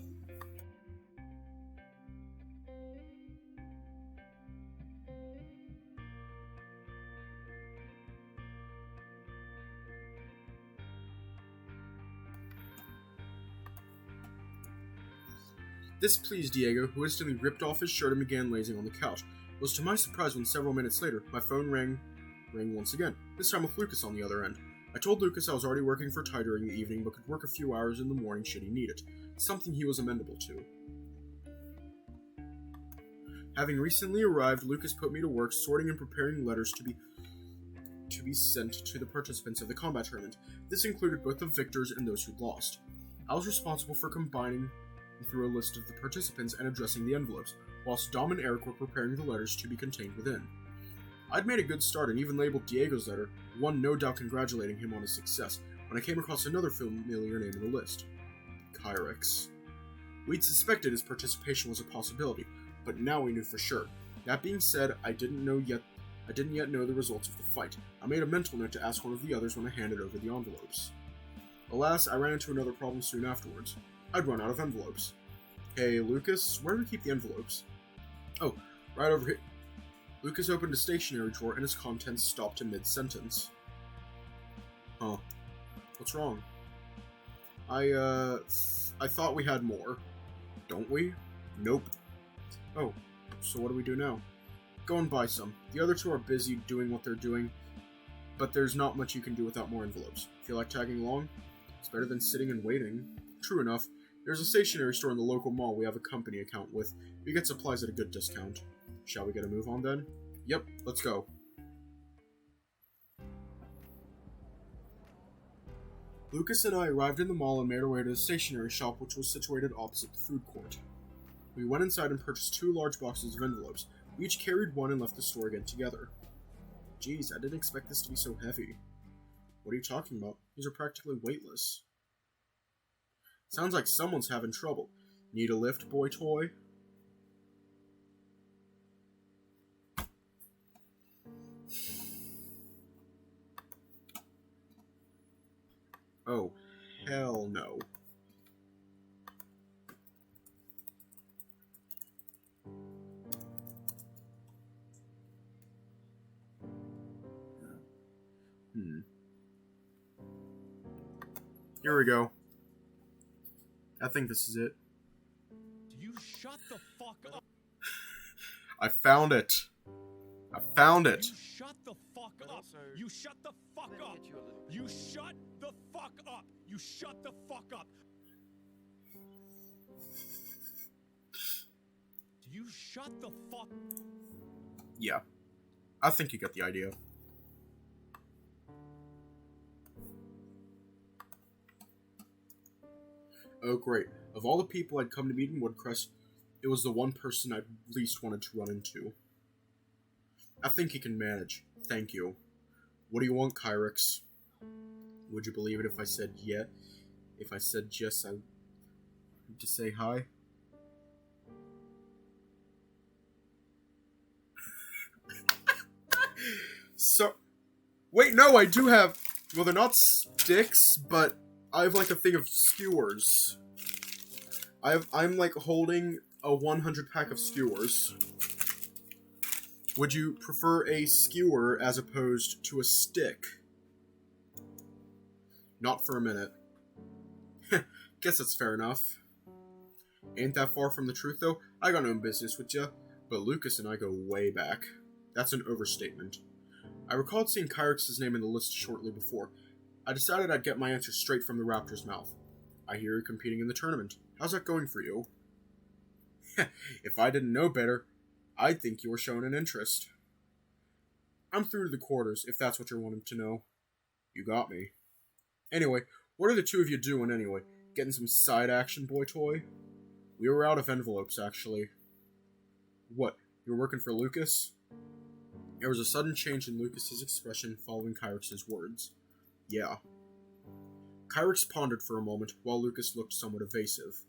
This pleased Diego, who instantly ripped off his shirt and began lazing on the couch. It was to my surprise when several minutes later, my phone rang once again, this time with Lucas on the other end. I told Lucas I was already working for Ty during the evening, but could work a few hours in the morning should he need it, something he was amenable to. Having recently arrived, Lucas put me to work sorting and preparing letters to be sent to the participants of the combat tournament. This included both the victors and those who lost. I was responsible for combining through a list of the participants and addressing the envelopes, whilst Dom and Eric were preparing the letters to be contained within. I'd made a good start and even labeled Diego's letter, one no doubt congratulating him on his success, when I came across another familiar name in the list. Kyrix. We'd suspected his participation was a possibility, but now we knew for sure. That being said, I didn't yet know the results of the fight. I made a mental note to ask one of the others when I handed over the envelopes. Alas, I ran into another problem soon afterwards. I'd run out of envelopes. Hey, Lucas, where do we keep the envelopes? Oh, right over here. Lucas opened a stationery drawer and his contents stopped in mid-sentence. Huh. What's wrong? I thought we had more. Don't we? Nope. Oh, so what do we do now? Go and buy some. The other two are busy doing what they're doing, but there's not much you can do without more envelopes. Feel like tagging along? It's better than sitting and waiting. True enough, there's a stationery store in the local mall we have a company account with. We get supplies at a good discount. Shall we get a move on then? Yep, let's go. Lucas and I arrived in the mall and made our way to the stationery shop, which was situated opposite the food court. We went inside and purchased 2 large boxes of envelopes. We each carried one and left the store again together. Geez, I didn't expect this to be so heavy. What are you talking about? These are practically weightless. Sounds like someone's having trouble. Need a lift, boy toy? Oh, hell no. Here we go. I think this is it. You shut the fuck up. I found it. I found it. You shut the fuck up. You shut the fuck up. You shut the fuck up. You shut the fuck up. Do you shut the fuck? Yeah. I think you got the idea. Oh, great. Of all the people I'd come to meet in Woodcrest, it was the one person I least wanted to run into. I think you can manage. Thank you. What do you want, Kyrix? Would you believe it if I said yeah? If I said yes, I would just say hi? So, wait, no, I do have, well, they're not sticks, but I have like a thing of skewers. I'm like holding a 100 pack of skewers. Would you prefer a skewer as opposed to a stick? Not for a minute. Guess that's fair enough. Ain't that far from the truth, though. I got no business with ya, but Lucas and I go way back. That's an overstatement. I recalled seeing Kyrix's name in the list shortly before. I decided I'd get my answer straight from the Raptor's mouth. I hear you're competing in the tournament. How's that going for you? If I didn't know better, I'd think you were showing an interest. I'm through to the quarters, if that's what you're wanting to know. You got me. Anyway, what are the two of you doing anyway? Getting some side action, boy toy? We were out of envelopes, actually. What, you were working for Lucas? There was a sudden change in Lucas's expression following Kyrix's words. Yeah. Kyrix pondered for a moment, while Lucas looked somewhat evasive.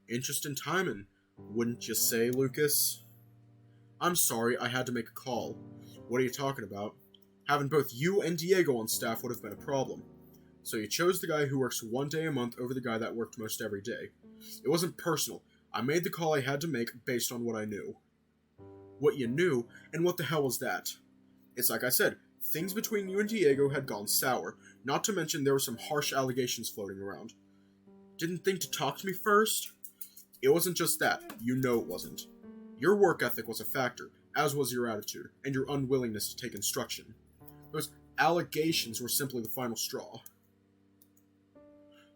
Interesting timing, wouldn't you say, Lucas? I'm sorry, I had to make a call. What are you talking about? Having both you and Diego on staff would have been a problem. So you chose the guy who works 1 day a month over the guy that worked most every day. It wasn't personal. I made the call I had to make based on what I knew. What you knew, and what the hell was that? It's like I said, things between you and Diego had gone sour, not to mention there were some harsh allegations floating around. Didn't think to talk to me first? It wasn't just that. You know it wasn't. Your work ethic was a factor, as was your attitude, and your unwillingness to take instruction. Those allegations were simply the final straw.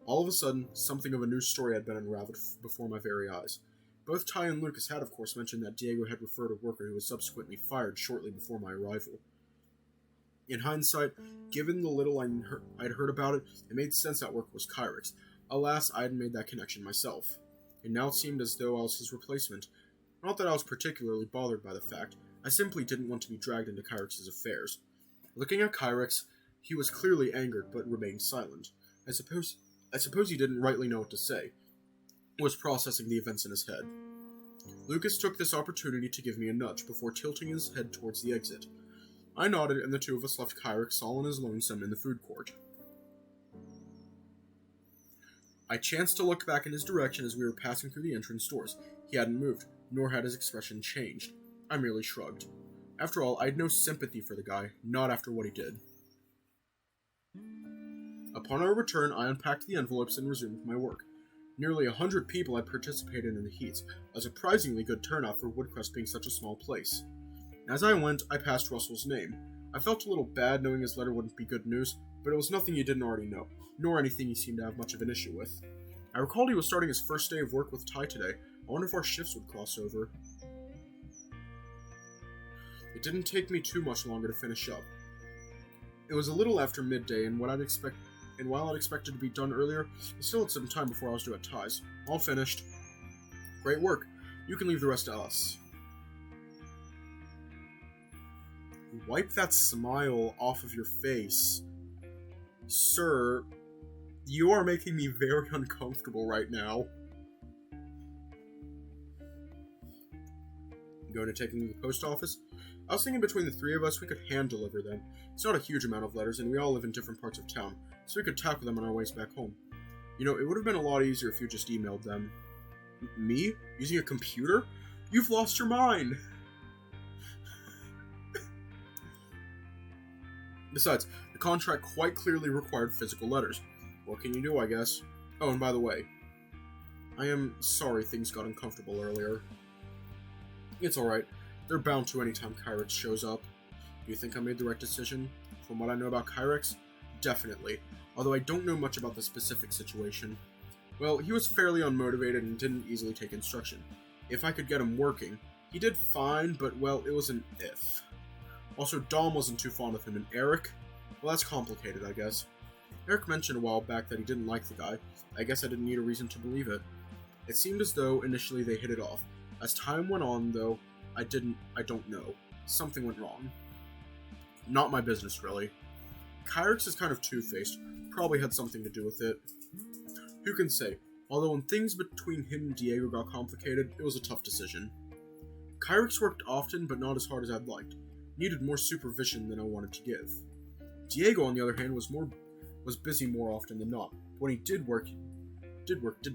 All of a sudden, something of a new story had been unraveled before my very eyes. Both Ty and Lucas had, of course, mentioned that Diego had referred a worker who was subsequently fired shortly before my arrival. In hindsight, given the little I'd heard about it, it made sense that work was Kyrix. Alas, I hadn't made that connection myself. And now it seemed as though I was his replacement. Not that I was particularly bothered by the fact, I simply didn't want to be dragged into Kyrix's affairs. Looking at Kyrix, he was clearly angered, but remained silent. I suppose he didn't rightly know what to say. He was processing the events in his head. Lucas took this opportunity to give me a nudge before tilting his head towards the exit. I nodded, and the two of us left Kyrix all on his lonesome in the food court. I chanced to look back in his direction as we were passing through the entrance doors. He hadn't moved, nor had his expression changed. I merely shrugged. After all, I had no sympathy for the guy, not after what he did. Upon our return, I unpacked the envelopes and resumed my work. Nearly 100 people had participated in the heats, a surprisingly good turnout for Woodcrest being such a small place. As I went, I passed Russell's name. I felt a little bad knowing his letter wouldn't be good news, but it was nothing he didn't already know, nor anything he seemed to have much of an issue with. I recalled he was starting his first day of work with Ty today. I wonder if our shifts would cross over. It didn't take me too much longer to finish up. It was a little after midday, and while I'd expected to be done earlier, I still had some time before I was due at Ty's. All finished. Great work. You can leave the rest to us. Wipe that smile off of your face. Sir, you are making me very uncomfortable right now. Going to take them to the post office? I was thinking between the three of us we could hand deliver them. It's not a huge amount of letters, and we all live in different parts of town, so we could tackle them on our ways back home. You know, it would have been a lot easier if you just emailed them. Me? Using a computer? You've lost your mind! Besides, the contract quite clearly required physical letters. What can you do, I guess? Oh, and by the way, I am sorry things got uncomfortable earlier. It's alright. They're bound to anytime Kyrix shows up. Do you think I made the right decision? From what I know about Kyrix? Definitely. Although I don't know much about the specific situation. Well, he was fairly unmotivated and didn't easily take instruction. If I could get him working, he did fine, but well, it was an if. Also, Dom wasn't too fond of him, and Eric? Well, that's complicated, I guess. Eric mentioned a while back that he didn't like the guy. I guess I didn't need a reason to believe it. It seemed as though initially they hit it off. As time went on, though, I don't know. Something went wrong. Not my business, really. Kyrix is kind of two-faced. Probably had something to do with it. Who can say? Although when things between him and Diego got complicated, it was a tough decision. Kyrix worked often, but not as hard as I'd liked. Needed more supervision than I wanted to give. Diego, on the other hand, was busy more often than not. When he did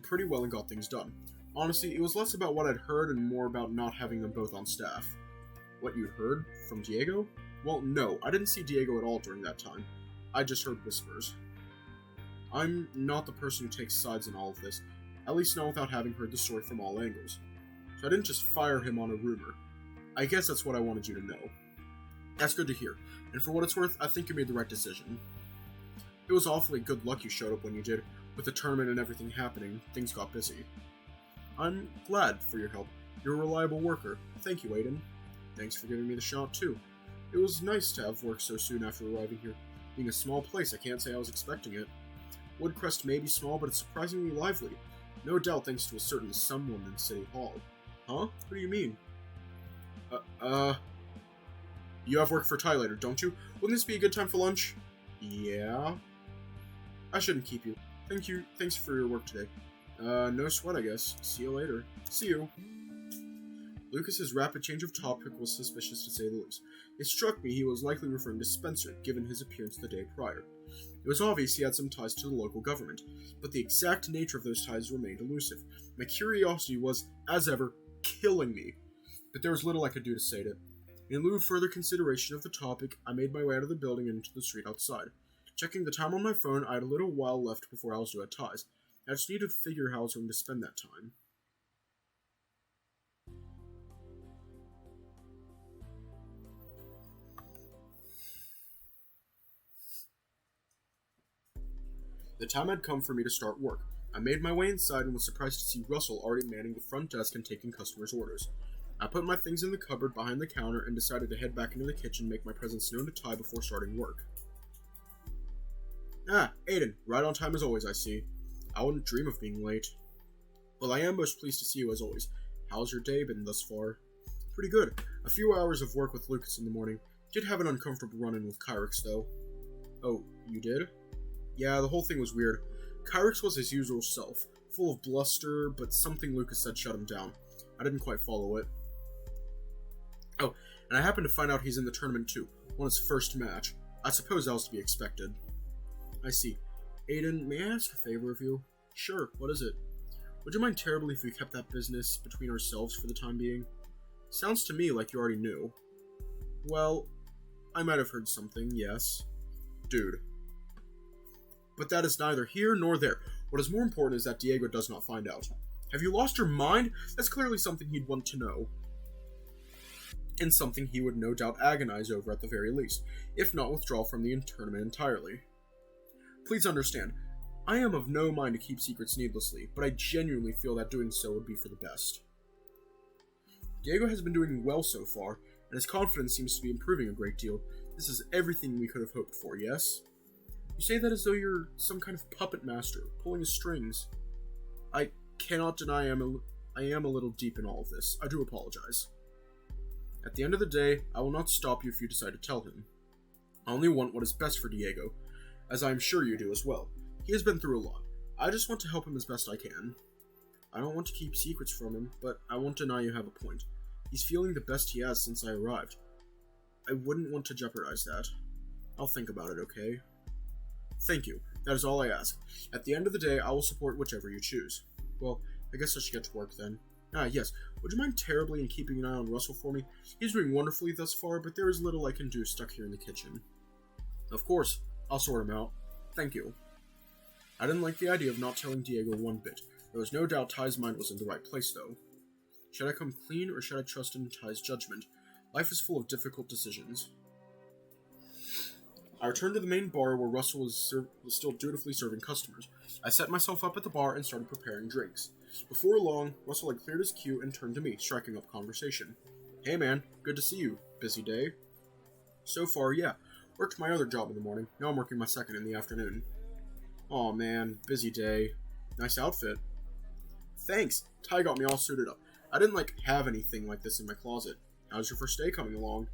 pretty well and got things done. Honestly, it was less about what I'd heard and more about not having them both on staff. What you heard? From Diego? Well, no, I didn't see Diego at all during that time. I just heard whispers. I'm not the person who takes sides in all of this, at least not without having heard the story from all angles. So I didn't just fire him on a rumor. I guess that's what I wanted you to know. That's good to hear, and for what it's worth, I think you made the right decision. It was awfully good luck you showed up when you did. With the tournament and everything happening, things got busy. I'm glad for your help. You're a reliable worker. Thank you, Aiden. Thanks for giving me the shot, too. It was nice to have work so soon after arriving here. Being a small place, I can't say I was expecting it. Woodcrest may be small, but it's surprisingly lively. No doubt thanks to a certain someone in City Hall. Huh? What do you mean? You have work for Ty later, don't you? Wouldn't this be a good time for lunch? Yeah? I shouldn't keep you. Thanks for your work today. No sweat, I guess. See you later. See you. Lucas's rapid change of topic was suspicious to say the least. It struck me he was likely referring to Spencer, given his appearance the day prior. It was obvious he had some ties to the local government, but the exact nature of those ties remained elusive. My curiosity was, as ever, killing me, but there was little I could do to sate it. In lieu of further consideration of the topic, I made my way out of the building and into the street outside. Checking the time on my phone, I had a little while left before I was due at Ty's. I just needed to figure how I was going to spend that time. The time had come for me to start work. I made my way inside and was surprised to see Russell already manning the front desk and taking customers' orders. I put my things in the cupboard behind the counter and decided to head back into the kitchen and make my presence known to Ty before starting work. Ah, Aiden, right on time as always, I see. I wouldn't dream of being late. Well, I am most pleased to see you as always. How's your day been thus far? Pretty good. A few hours of work with Lucas in the morning. Did have an uncomfortable run-in with Kyrix, though. Oh, you did? Yeah, the whole thing was weird. Kyrix was his usual self, full of bluster, but something Lucas said shut him down. I didn't quite follow it. Oh, and I happened to find out he's in the tournament too. Won his first match. I suppose that was to be expected. I see. Aiden, may I ask a favor of you? Sure, what is it? Would you mind terribly if we kept that business between ourselves for the time being? Sounds to me like you already knew. Well, I might have heard something, yes. Dude. But that is neither here nor there. What is more important is that Diego does not find out. Have you lost your mind? That's clearly something he'd want to know. And something he would no doubt agonize over at the very least, if not withdraw from the tournament entirely. Please understand, I am of no mind to keep secrets needlessly, but I genuinely feel that doing so would be for the best. Diego has been doing well so far, and his confidence seems to be improving a great deal. This is everything we could have hoped for, yes? You say that as though you're some kind of puppet master, pulling his strings. I cannot deny I am a little deep in all of this. I do apologize. At the end of the day, I will not stop you if you decide to tell him. I only want what is best for Diego, as I am sure you do as well. He has been through a lot. I just want to help him as best I can. I don't want to keep secrets from him, but I won't deny you have a point. He's feeling the best he has since I arrived. I wouldn't want to jeopardize that. I'll think about it, okay? Thank you. That is all I ask. At the end of the day, I will support whichever you choose. Well, I guess I should get to work then. Ah, yes. Would you mind terribly in keeping an eye on Russell for me? He's doing wonderfully thus far, but there is little I can do stuck here in the kitchen. Of course. I'll sort him out. Thank you. I didn't like the idea of not telling Diego one bit. There was no doubt Ty's mind was in the right place, though. Should I come clean, or should I trust in Ty's judgment? Life is full of difficult decisions. I returned to the main bar where Russell was still dutifully serving customers. I set myself up at the bar and started preparing drinks. Before long, Russell had cleared his queue and turned to me, striking up conversation. Hey man, good to see you. Busy day? So far, yeah. Worked my other job in the morning. Now I'm working my second in the afternoon. Aw man, busy day. Nice outfit. Thanks. Ty got me all suited up. I didn't have anything like this in my closet. How's your first day coming along?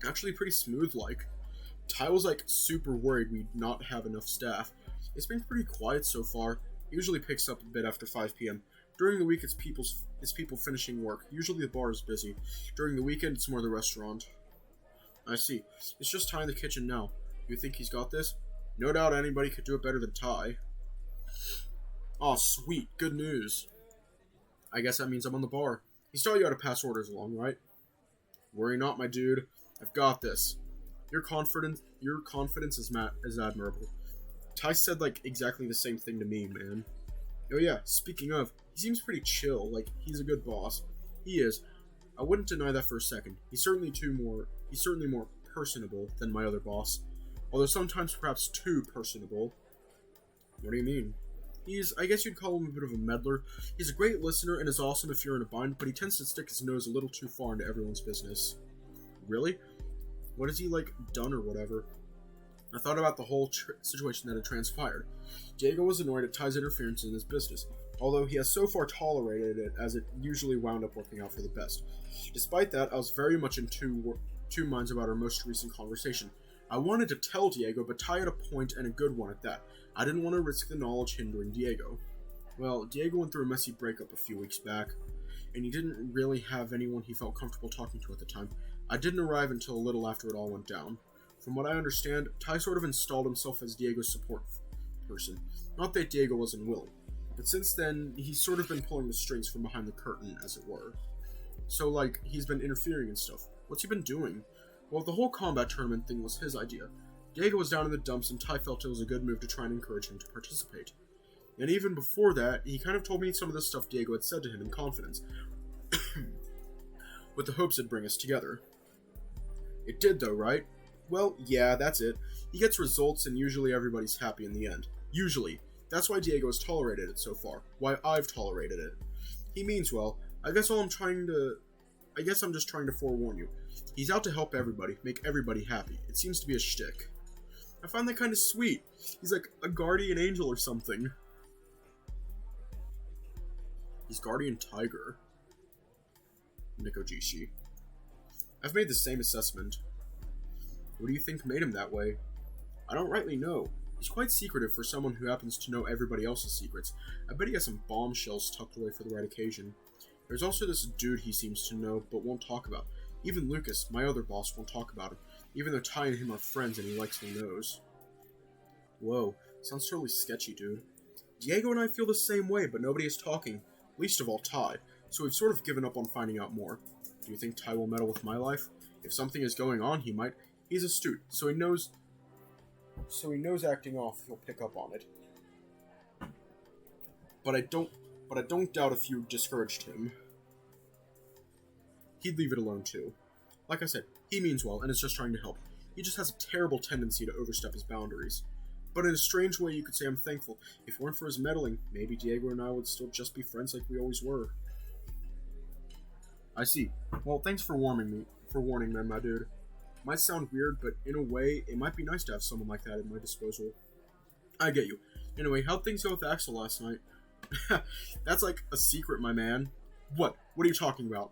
Actually pretty smooth Ty was super worried we'd not have enough staff. It's been pretty quiet so far. It usually picks up a bit after 5 p.m. During the week it's people finishing work. Usually the bar is busy. During the weekend it's more the restaurant. I see. It's just Ty in the kitchen now. You think he's got this? No doubt anybody could do it better than Ty. Aw, sweet. Good news. I guess that means I'm on the bar. He's taught you how to pass orders along, right? Worry not, my dude. I've got this. Your confidence is admirable. Ty said exactly the same thing to me, man. Oh yeah, speaking of, he seems pretty chill. He's a good boss. He is. I wouldn't deny that for a second. He's certainly more personable than my other boss. Although sometimes perhaps too personable. What do you mean? I guess you'd call him a bit of a meddler. He's a great listener and is awesome if you're in a bind, but he tends to stick his nose a little too far into everyone's business. Really? What has he, done or whatever? I thought about the whole situation that had transpired. Diego was annoyed at Ty's interference in his business, although he has so far tolerated it as it usually wound up working out for the best. Despite that, I was very much in two minds about our most recent conversation. I wanted to tell Diego, but Ty had a point and a good one at that. I didn't want to risk the knowledge hindering Diego. Well, Diego went through a messy breakup a few weeks back, and he didn't really have anyone he felt comfortable talking to at the time. I didn't arrive until a little after it all went down. From what I understand, Ty sort of installed himself as Diego's support person. Not that Diego wasn't willing, but since then, he's sort of been pulling the strings from behind the curtain, as it were. So, he's been interfering and stuff. What's he been doing? Well, the whole combat tournament thing was his idea. Diego was down in the dumps, and Ty felt it was a good move to try and encourage him to participate. And even before that, he kind of told me some of the stuff Diego had said to him in confidence, with the hopes it'd bring us together. It did though, right? Well, yeah, that's it. He gets results and usually everybody's happy in the end. Usually. That's why Diego has tolerated it so far. Why I've tolerated it. He means well. I guess I'm just trying to forewarn you. He's out to help everybody, make everybody happy. It seems to be a shtick. I find that kind of sweet. He's like a guardian angel or something. He's guardian tiger. Nikojishi. I've made the same assessment. What do you think made him that way? I don't rightly know. He's quite secretive for someone who happens to know everybody else's secrets. I bet he has some bombshells tucked away for the right occasion. There's also this dude he seems to know, but won't talk about. Even Lucas, my other boss, won't talk about him, even though Ty and him are friends and he likely knows. Whoa, sounds totally sketchy, dude. Diego and I feel the same way, but nobody is talking, least of all Ty, so we've sort of given up on finding out more. Do you think Ty will meddle with my life? If something is going on, he might. He's astute, so he knows acting off, he'll pick up on it. But I don't doubt if you discouraged him, he'd leave it alone too. Like I said, he means well and is just trying to help. He just has a terrible tendency to overstep his boundaries. But in a strange way, you could say I'm thankful. If it weren't for his meddling, maybe Diego and I would still just be friends like we always were. I see. Well, thanks for warning me, my dude. Might sound weird, but in a way, it might be nice to have someone like that at my disposal. I get you. Anyway, how'd things go with Axel last night? That's like a secret, my man. What? What are you talking about?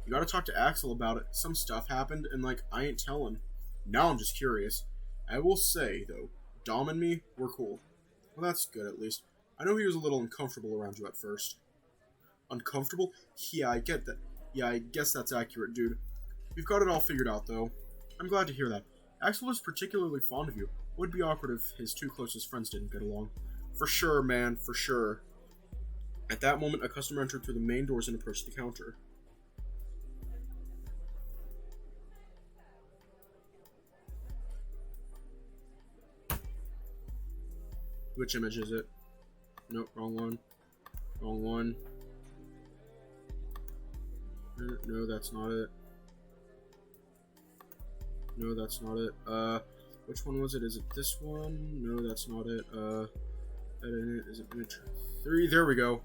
You gotta talk to Axel about it. Some stuff happened, and I ain't telling. Now I'm just curious. I will say, though, Dom and me, we're cool. Well, that's good, at least. I know he was a little uncomfortable around you at first. Uncomfortable? Yeah, I get that. Yeah, I guess that's accurate, dude. We've got it all figured out, though. I'm glad to hear that. Axel is particularly fond of you. Would be awkward if his two closest friends didn't get along. For sure, man, for sure. At that moment, a customer entered through the main doors and approached the counter. Which image is it? Nope, wrong one. Wrong one. No, that's not it. No, that's not it. Which one was it? Is it this one? No, that's not it. Is it image 3? There we go.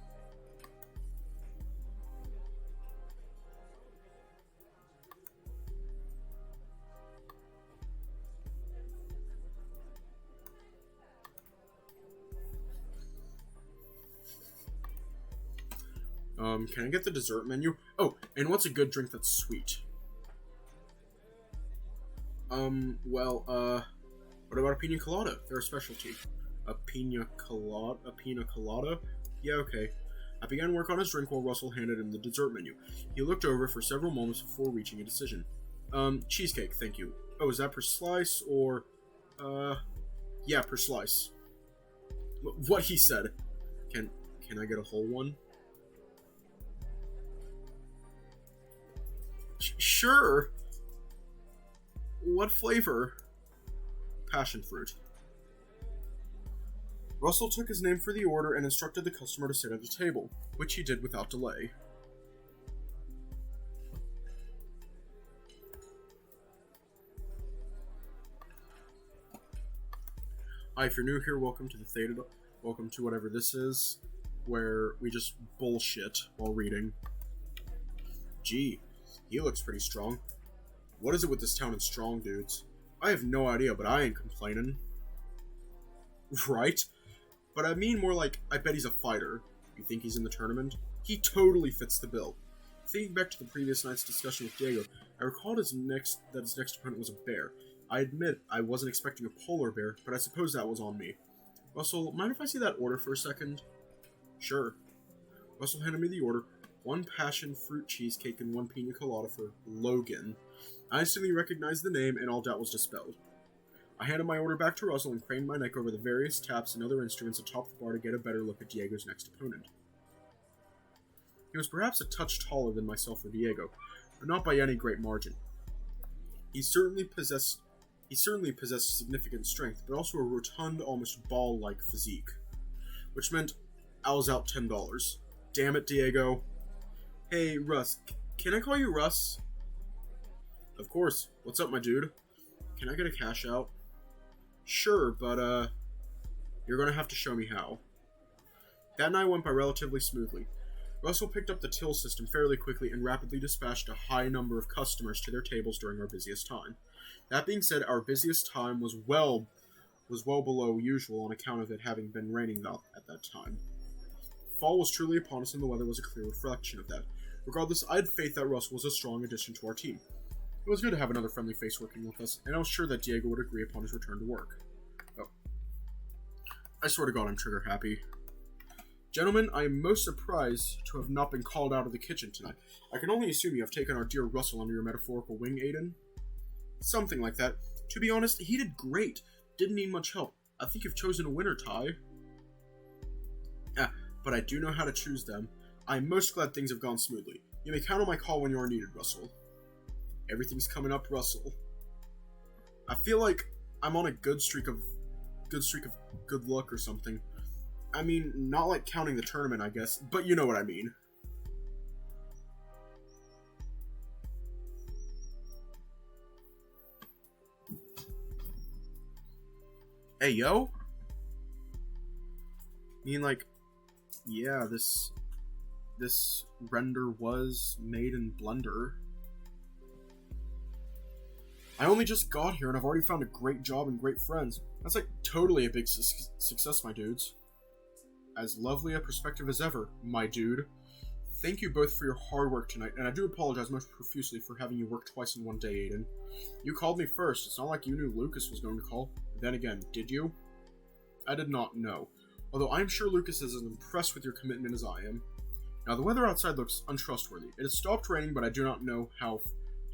Can I get the dessert menu? Oh, and what's a good drink that's sweet? What about a pina colada? They're a specialty. A pina colada? Yeah, okay. I began work on his drink while Russell handed him the dessert menu. He looked over for several moments before reaching a decision. Cheesecake, thank you. Oh, is that per slice, or, yeah, per slice. What he said. Can I get a whole one? Sure. What flavor? Passion fruit. Russell took his name for the order and instructed the customer to sit at a table, which he did without delay. Hi, if you're new here, welcome to the Theta. Welcome to whatever this is, where we just bullshit while reading. Gee, he looks pretty strong. What is it with this town and strong dudes? I have no idea, but I ain't complaining. Right? But I mean more like, I bet he's a fighter. You think he's in the tournament? He totally fits the bill. Thinking back to the previous night's discussion with Diego, I recalled that his next opponent was a bear. I admit I wasn't expecting a polar bear, but I suppose that was on me. Russell, mind if I see that order for a second? Sure. Russell handed me the order, 1 passion fruit cheesecake and 1 pina colada for Logan. I instantly recognized the name, and all doubt was dispelled. I handed my order back to Russell and craned my neck over the various taps and other instruments atop the bar to get a better look at Diego's next opponent. He was perhaps a touch taller than myself or Diego, but not by any great margin. He certainly possessed significant strength, but also a rotund, almost ball-like physique, which meant I was out $10. Damn it, Diego. Hey, Russ, can I call you Russ? Of course. What's up, my dude? Can I get a cash out? Sure, but, You're going to have to show me how. That night went by relatively smoothly. Russell picked up the till system fairly quickly and rapidly dispatched a high number of customers to their tables during our busiest time. That being said, our busiest time was well below usual on account of it having been raining at that time. Fall was truly upon us and the weather was a clear reflection of that. Regardless, I had faith that Russell was a strong addition to our team. It was good to have another friendly face working with us, and I was sure that Diego would agree upon his return to work. Oh. I swear to God I'm trigger happy. Gentlemen, I am most surprised to have not been called out of the kitchen tonight. I can only assume you have taken our dear Russell under your metaphorical wing, Aiden? Something like that. To be honest, he did great. Didn't need much help. I think you've chosen a winner, Ty. But I do know how to choose them. I am most glad things have gone smoothly. You may count on my call when you are needed, Russell. Everything's coming up, Russell. I feel like I'm on a good streak of good luck or something. I mean, not like counting the tournament, I guess, but you know what I mean. Hey, yo? I mean, like, yeah, this render was made in Blender. I only just got here and I've already found a great job and great friends. That's like totally a big success, my dudes. As lovely a perspective as ever, my dude. Thank you both for your hard work tonight, and I do apologize most profusely for having you work twice in one day, Aiden. You called me first. It's not like you knew Lucas was going to call. Then again, did you? I did not know. Although I am sure Lucas is as impressed with your commitment as I am. Now, the weather outside looks untrustworthy. It has stopped raining, but I do not know how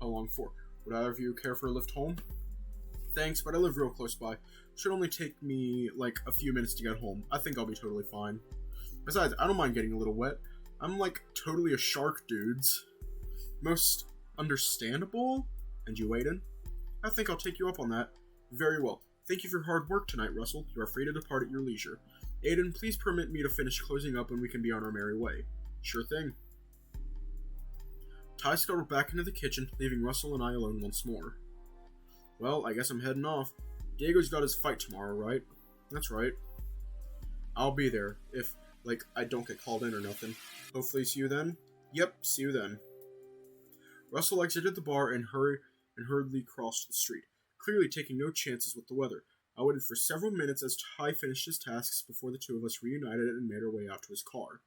long for. Would either of you care for a lift home? Thanks, but I live real close by. Should only take me, like, a few minutes to get home. I think I'll be totally fine. Besides, I don't mind getting a little wet. I'm, like, totally a shark, dudes. Most understandable? And you, Aiden? I think I'll take you up on that. Very well. Thank you for your hard work tonight, Russell. You are free to depart at your leisure. Aiden, please permit me to finish closing up and we can be on our merry way. Sure thing. Ty scuttled back into the kitchen, leaving Russell and I alone once more. Well, I guess I'm heading off. Diego's got his fight tomorrow, right? That's right. I'll be there, if, like, I don't get called in or nothing. Hopefully see you then? Yep, see you then. Russell exited the bar and hurriedly crossed the street, clearly taking no chances with the weather. I waited for several minutes as Ty finished his tasks before the two of us reunited and made our way out to his car.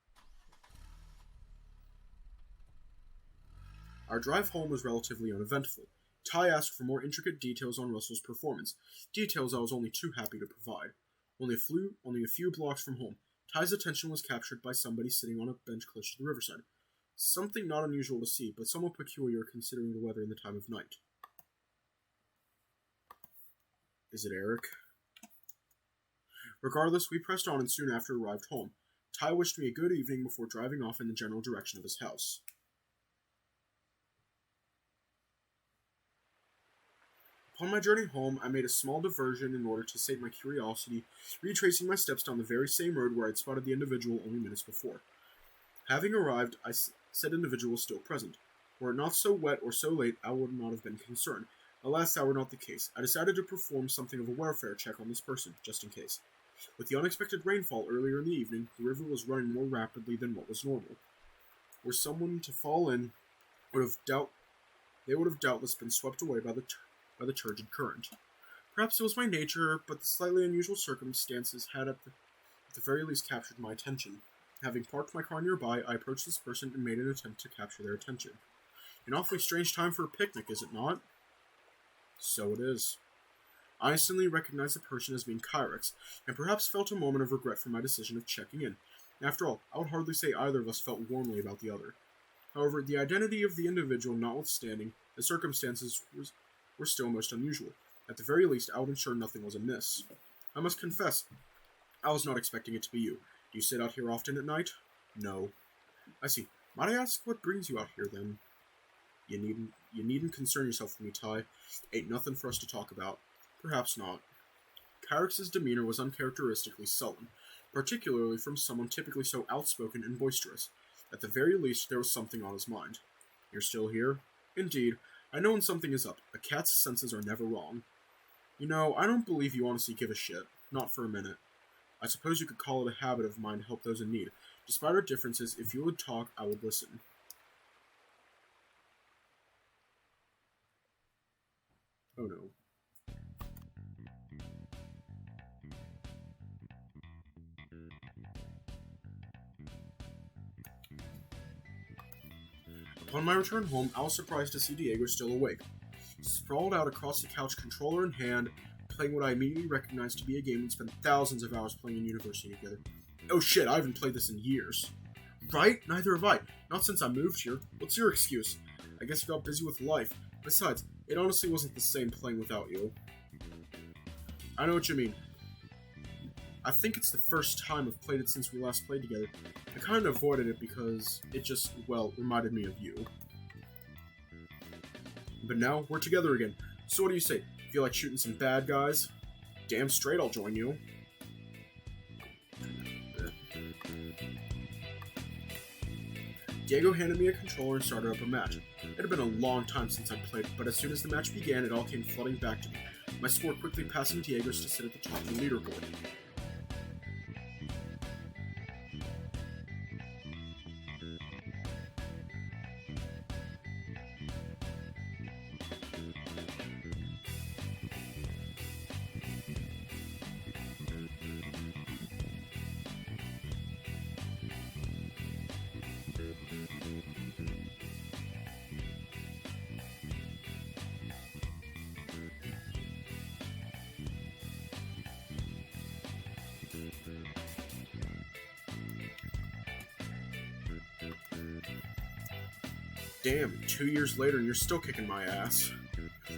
Our drive home was relatively uneventful. Ty asked for more intricate details on Russell's performance, details I was only too happy to provide. Only a few blocks from home, Ty's attention was captured by somebody sitting on a bench close to the riverside. Something not unusual to see, but somewhat peculiar considering the weather and the time of night. Is it Eric? Regardless, we pressed on and soon after arrived home. Ty wished me a good evening before driving off in the general direction of his house. Upon my journey home, I made a small diversion in order to sate my curiosity, retracing my steps down the very same road where I'd spotted the individual only minutes before. Having arrived, said individual was still present. Were it not so wet or so late, I would not have been concerned. Alas, that were not the case. I decided to perform something of a welfare check on this person, just in case. With the unexpected rainfall earlier in the evening, the river was running more rapidly than what was normal. Were someone to fall in, they would have doubtless been swept away by the turgid current. Perhaps it was my nature, but the slightly unusual circumstances had at the very least captured my attention. Having parked my car nearby, I approached this person and made an attempt to capture their attention. An awfully strange time for a picnic, is it not? So it is. I instantly recognized the person as being Kyrix, and perhaps felt a moment of regret for my decision of checking in. After all, I would hardly say either of us felt warmly about the other. However, the identity of the individual notwithstanding, the circumstances were still most unusual. At the very least, I would ensure nothing was amiss. I must confess, I was not expecting it to be you. Do you sit out here often at night? No. I see. Might I ask what brings you out here, then? You needn't concern yourself with me, Ty. Ain't nothing for us to talk about. Perhaps not. Kyrix's demeanor was uncharacteristically sullen, particularly from someone typically so outspoken and boisterous. At the very least, there was something on his mind. You're still here? Indeed. I know when something is up. A cat's senses are never wrong. You know, I don't believe you honestly give a shit. Not for a minute. I suppose you could call it a habit of mine to help those in need. Despite our differences, if you would talk, I would listen. Oh no. Upon my return home, I was surprised to see Diego still awake. Sprawled out across the couch, controller in hand, playing what I immediately recognized to be a game we'd spent thousands of hours playing in university together. Oh shit, I haven't played this in years. Right? Neither have I. Not since I moved here. What's your excuse? I guess you got busy with life. Besides, it honestly wasn't the same playing without you. I know what you mean. I think it's the first time I've played it since we last played together. I kind of avoided it because it just, well, reminded me of you. But now, we're together again. So what do you say? Feel like shooting some bad guys? Damn straight I'll join you. Diego handed me a controller and started up a match. It had been a long time since I'd played, but as soon as the match began, it all came flooding back to me. My score quickly passing Diego's to sit at the top of the leaderboard. Damn, 2 years later and you're still kicking my ass.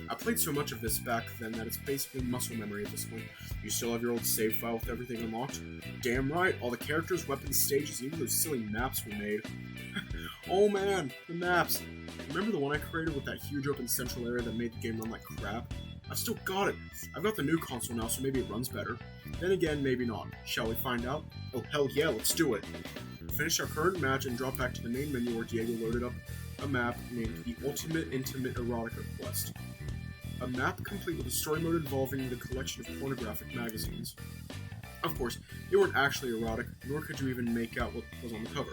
I played so much of this back then that it's basically muscle memory at this point. You still have your old save file with everything unlocked? Damn right, all the characters, weapons, stages, even those silly maps we made. Oh man, the maps. Remember the one I created with that huge open central area that made the game run like crap? I've still got it. I've got the new console now, so maybe it runs better. Then again, maybe not. Shall we find out? Oh hell yeah, let's do it. Finish our current match and drop back to the main menu where Diego loaded up a map named the Ultimate Intimate Erotica Quest. A map complete with a story mode involving the collection of pornographic magazines. Of course, they weren't actually erotic, nor could you even make out what was on the cover.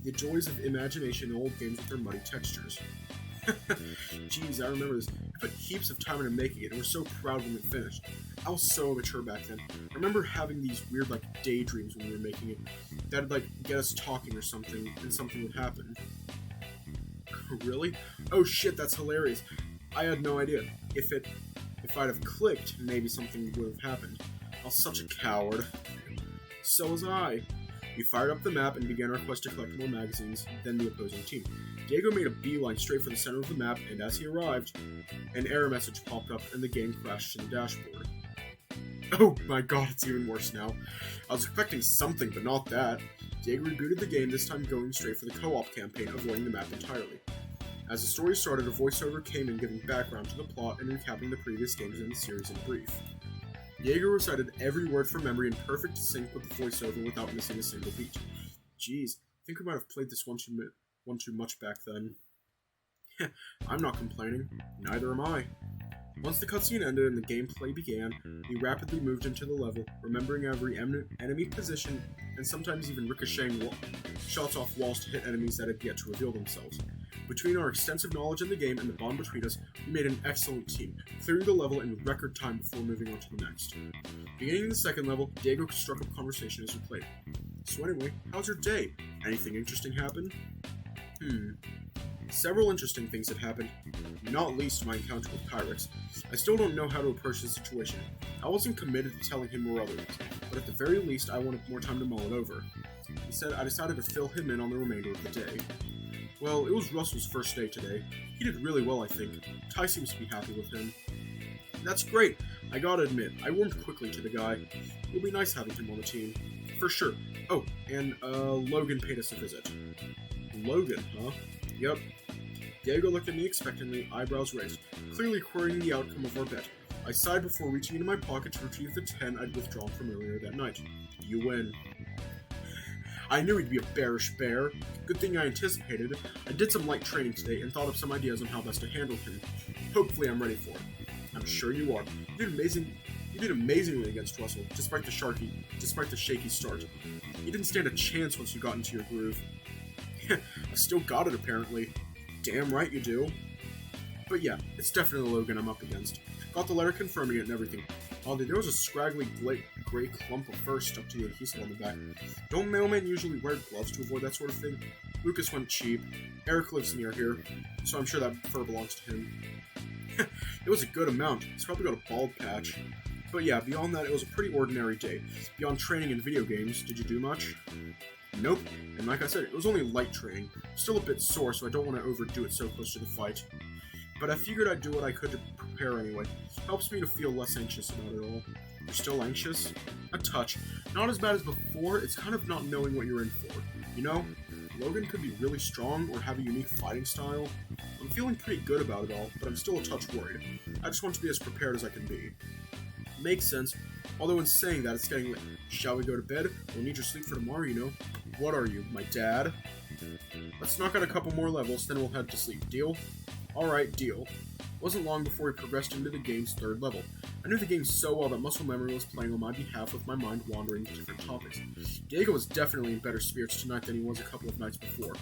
The joys of imagination in old games with their muddy textures. Jeez, I remember this. I put heaps of time into making it and was so proud when it finished. I was so immature back then. I remember having these weird, daydreams when we were making it. That'd, get us talking or something, and something would happen. Really? Oh shit, that's hilarious. I had no idea. If I'd have clicked, maybe something would have happened. I was such a coward. So was I. We fired up the map and began our quest to collect more magazines than the opposing team. Diego made a beeline straight for the center of the map, and as he arrived, an error message popped up and the game crashed to the dashboard. Oh my god, it's even worse now. I was expecting something, but not that. Diego rebooted the game, this time going straight for the co-op campaign, avoiding the map entirely. As the story started, a voiceover came in giving background to the plot and recapping the previous games in the series in brief. Diego recited every word from memory in perfect sync with the voiceover without missing a single beat. Jeez, I think we might have played this one too much back then. I'm not complaining. Neither am I. Once the cutscene ended and the gameplay began, we rapidly moved into the level, remembering every enemy position and sometimes even ricocheting shots off walls to hit enemies that had yet to reveal themselves. Between our extensive knowledge in the game and the bond between us, we made an excellent team, clearing the level in record time before moving on to the next. Beginning the second level, Diego struck up conversation as we played. So anyway, how's your day? Anything interesting happen? Several interesting things had happened, not least my encounter with Kyrix. I still don't know how to approach the situation. I wasn't committed to telling him or others, but at the very least I wanted more time to mull it over. Instead, I decided to fill him in on the remainder of the day. Well, it was Russell's first day today. He did really well, I think. Ty seems to be happy with him. That's great. I gotta admit, I warmed quickly to the guy. It'll be nice having him on the team. For sure. Oh, and, Logan paid us a visit. Logan, huh? Yep. Diego looked at me expectantly, eyebrows raised, clearly querying the outcome of our bet. I sighed before reaching into my pocket to retrieve the 10 I'd withdrawn from earlier that night. You win. I knew he'd be a bearish bear. Good thing I anticipated it. I did some light training today and thought of some ideas on how best to handle him. Hopefully I'm ready for it. I'm sure you are. You did You did amazingly against Russell, despite the shaky start. You didn't stand a chance once you got into your groove. I still got it, apparently. Damn right you do. But yeah, it's definitely Logan I'm up against. Got the letter confirming it and everything. Oddly, there was a scraggly gray clump of fur stuck to the adhesive on the back. Don't mailmen usually wear gloves to avoid that sort of thing? Lucas went cheap. Eric lives near here, so I'm sure that fur belongs to him. It was a good amount. He's probably got a bald patch. But yeah, beyond that, it was a pretty ordinary day. Beyond training and video games, did you do much? Nope. And like I said, it was only light training. Still a bit sore, so I don't want to overdo it so close to the fight. But I figured I'd do what I could to prepare anyway. Helps me to feel less anxious about it all. You're still anxious? A touch. Not as bad as before, it's kind of not knowing what you're in for. You know, Logan could be really strong or have a unique fighting style. I'm feeling pretty good about it all, but I'm still a touch worried. I just want to be as prepared as I can be. Makes sense, although in saying that, it's getting late. Shall we go to bed? We'll need your sleep for tomorrow, you know. What are you, my dad? Let's knock out a couple more levels, then we'll head to sleep. Deal? Alright, deal. Wasn't long before we progressed into the game's third level. I knew the game so well that muscle memory was playing on my behalf with my mind wandering to different topics. Diego was definitely in better spirits tonight than he was a couple of nights before.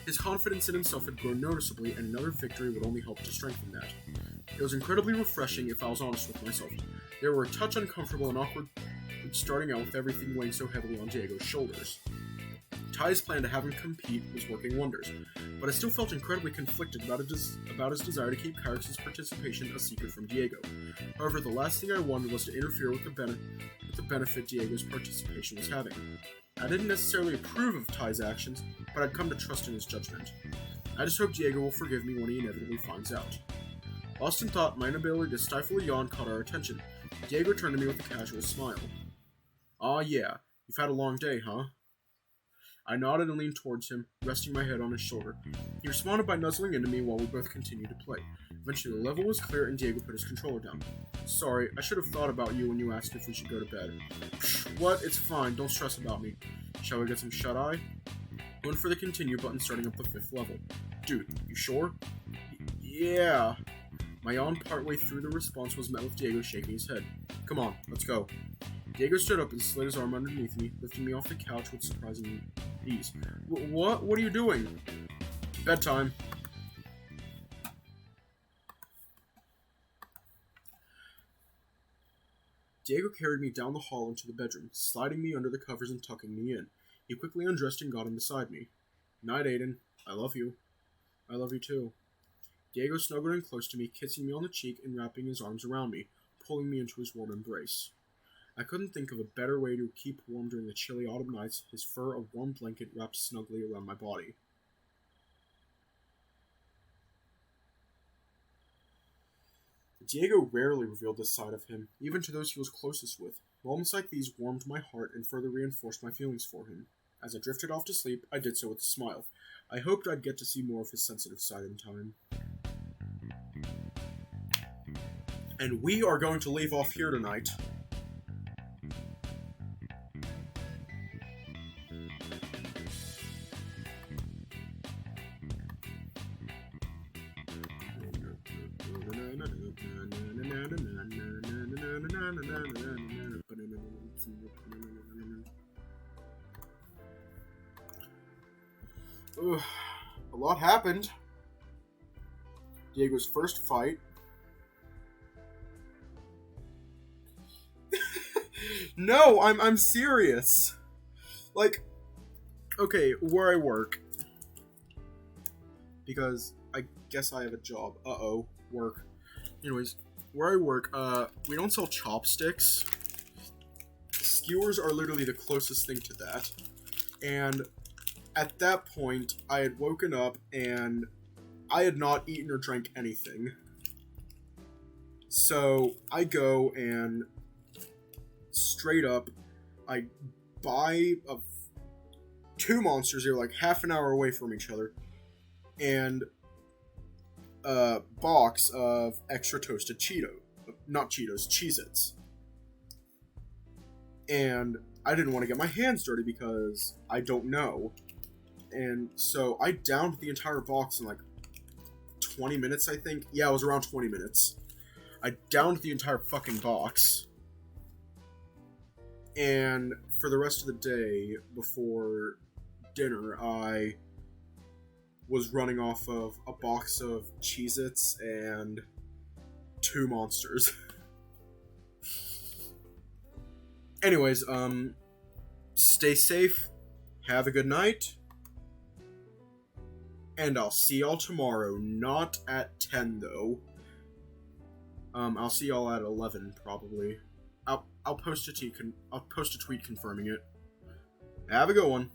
His confidence in himself had grown noticeably, and another victory would only help to strengthen that. It was incredibly refreshing if I was honest with myself. They were a touch uncomfortable and awkward starting out with everything weighing so heavily on Diego's shoulders. Ty's plan to have him compete was working wonders, but I still felt incredibly conflicted about his desire to keep Kyrix's participation a secret from Diego. However, the last thing I wanted was to interfere with the benefit Diego's participation was having. I didn't necessarily approve of Ty's actions, but I'd come to trust in his judgment. I just hope Diego will forgive me when he inevitably finds out. Lost in thought, my inability to stifle a yawn caught our attention. Diego turned to me with a casual smile. "Aw yeah, you've had a long day, huh?" I nodded and leaned towards him, resting my head on his shoulder. He responded by nuzzling into me while we both continued to play. Eventually the level was clear and Diego put his controller down. "Sorry, I should have thought about you when you asked if we should go to bed." "Psh, what? It's fine, don't stress about me. Shall we get some shut-eye?" Went for the continue button starting up the 5th level. "Dude, you sure?" "Yeah." My yawn partway through the response was met with Diego shaking his head. "Come on, let's go." Diego stood up and slid his arm underneath me, lifting me off the couch with surprising ease. What? What are you doing?" "Bedtime." Diego carried me down the hall into the bedroom, sliding me under the covers and tucking me in. He quickly undressed and got him beside me. "Night, Aiden. I love you." "I love you too." Diego snuggled in close to me, kissing me on the cheek and wrapping his arms around me, pulling me into his warm embrace. I couldn't think of a better way to keep warm during the chilly autumn nights, his fur a warm blanket wrapped snugly around my body. Diego rarely revealed this side of him, even to those he was closest with. Moments like these warmed my heart and further reinforced my feelings for him. As I drifted off to sleep, I did so with a smile. I hoped I'd get to see more of his sensitive side in time. And we are going to leave off here tonight. A lot happened. Diego's first fight. No, I'm serious. Like, okay, where I work. Because I guess I have a job. Uh-oh, work. Anyways, where I work, we don't sell chopsticks. Skewers are literally the closest thing to that. And at that point, I had woken up and I had not eaten or drank anything. So I go and straight up, I buy 2 monsters. They're like half an hour away from each other. And a box of extra toasted Cheez-Its. And I didn't want to get my hands dirty because I don't know. And so I downed the entire box in like 20 minutes, I think. Yeah, it was around 20 minutes. I downed the entire fucking box. And for the rest of the day, before dinner, I was running off of a box of Cheez-Its and 2 monsters. Anyways, stay safe, have a good night, and I'll see y'all tomorrow. Not at 10, though. I'll see y'all at 11, probably. I'll post a tweet confirming it. Have a good one.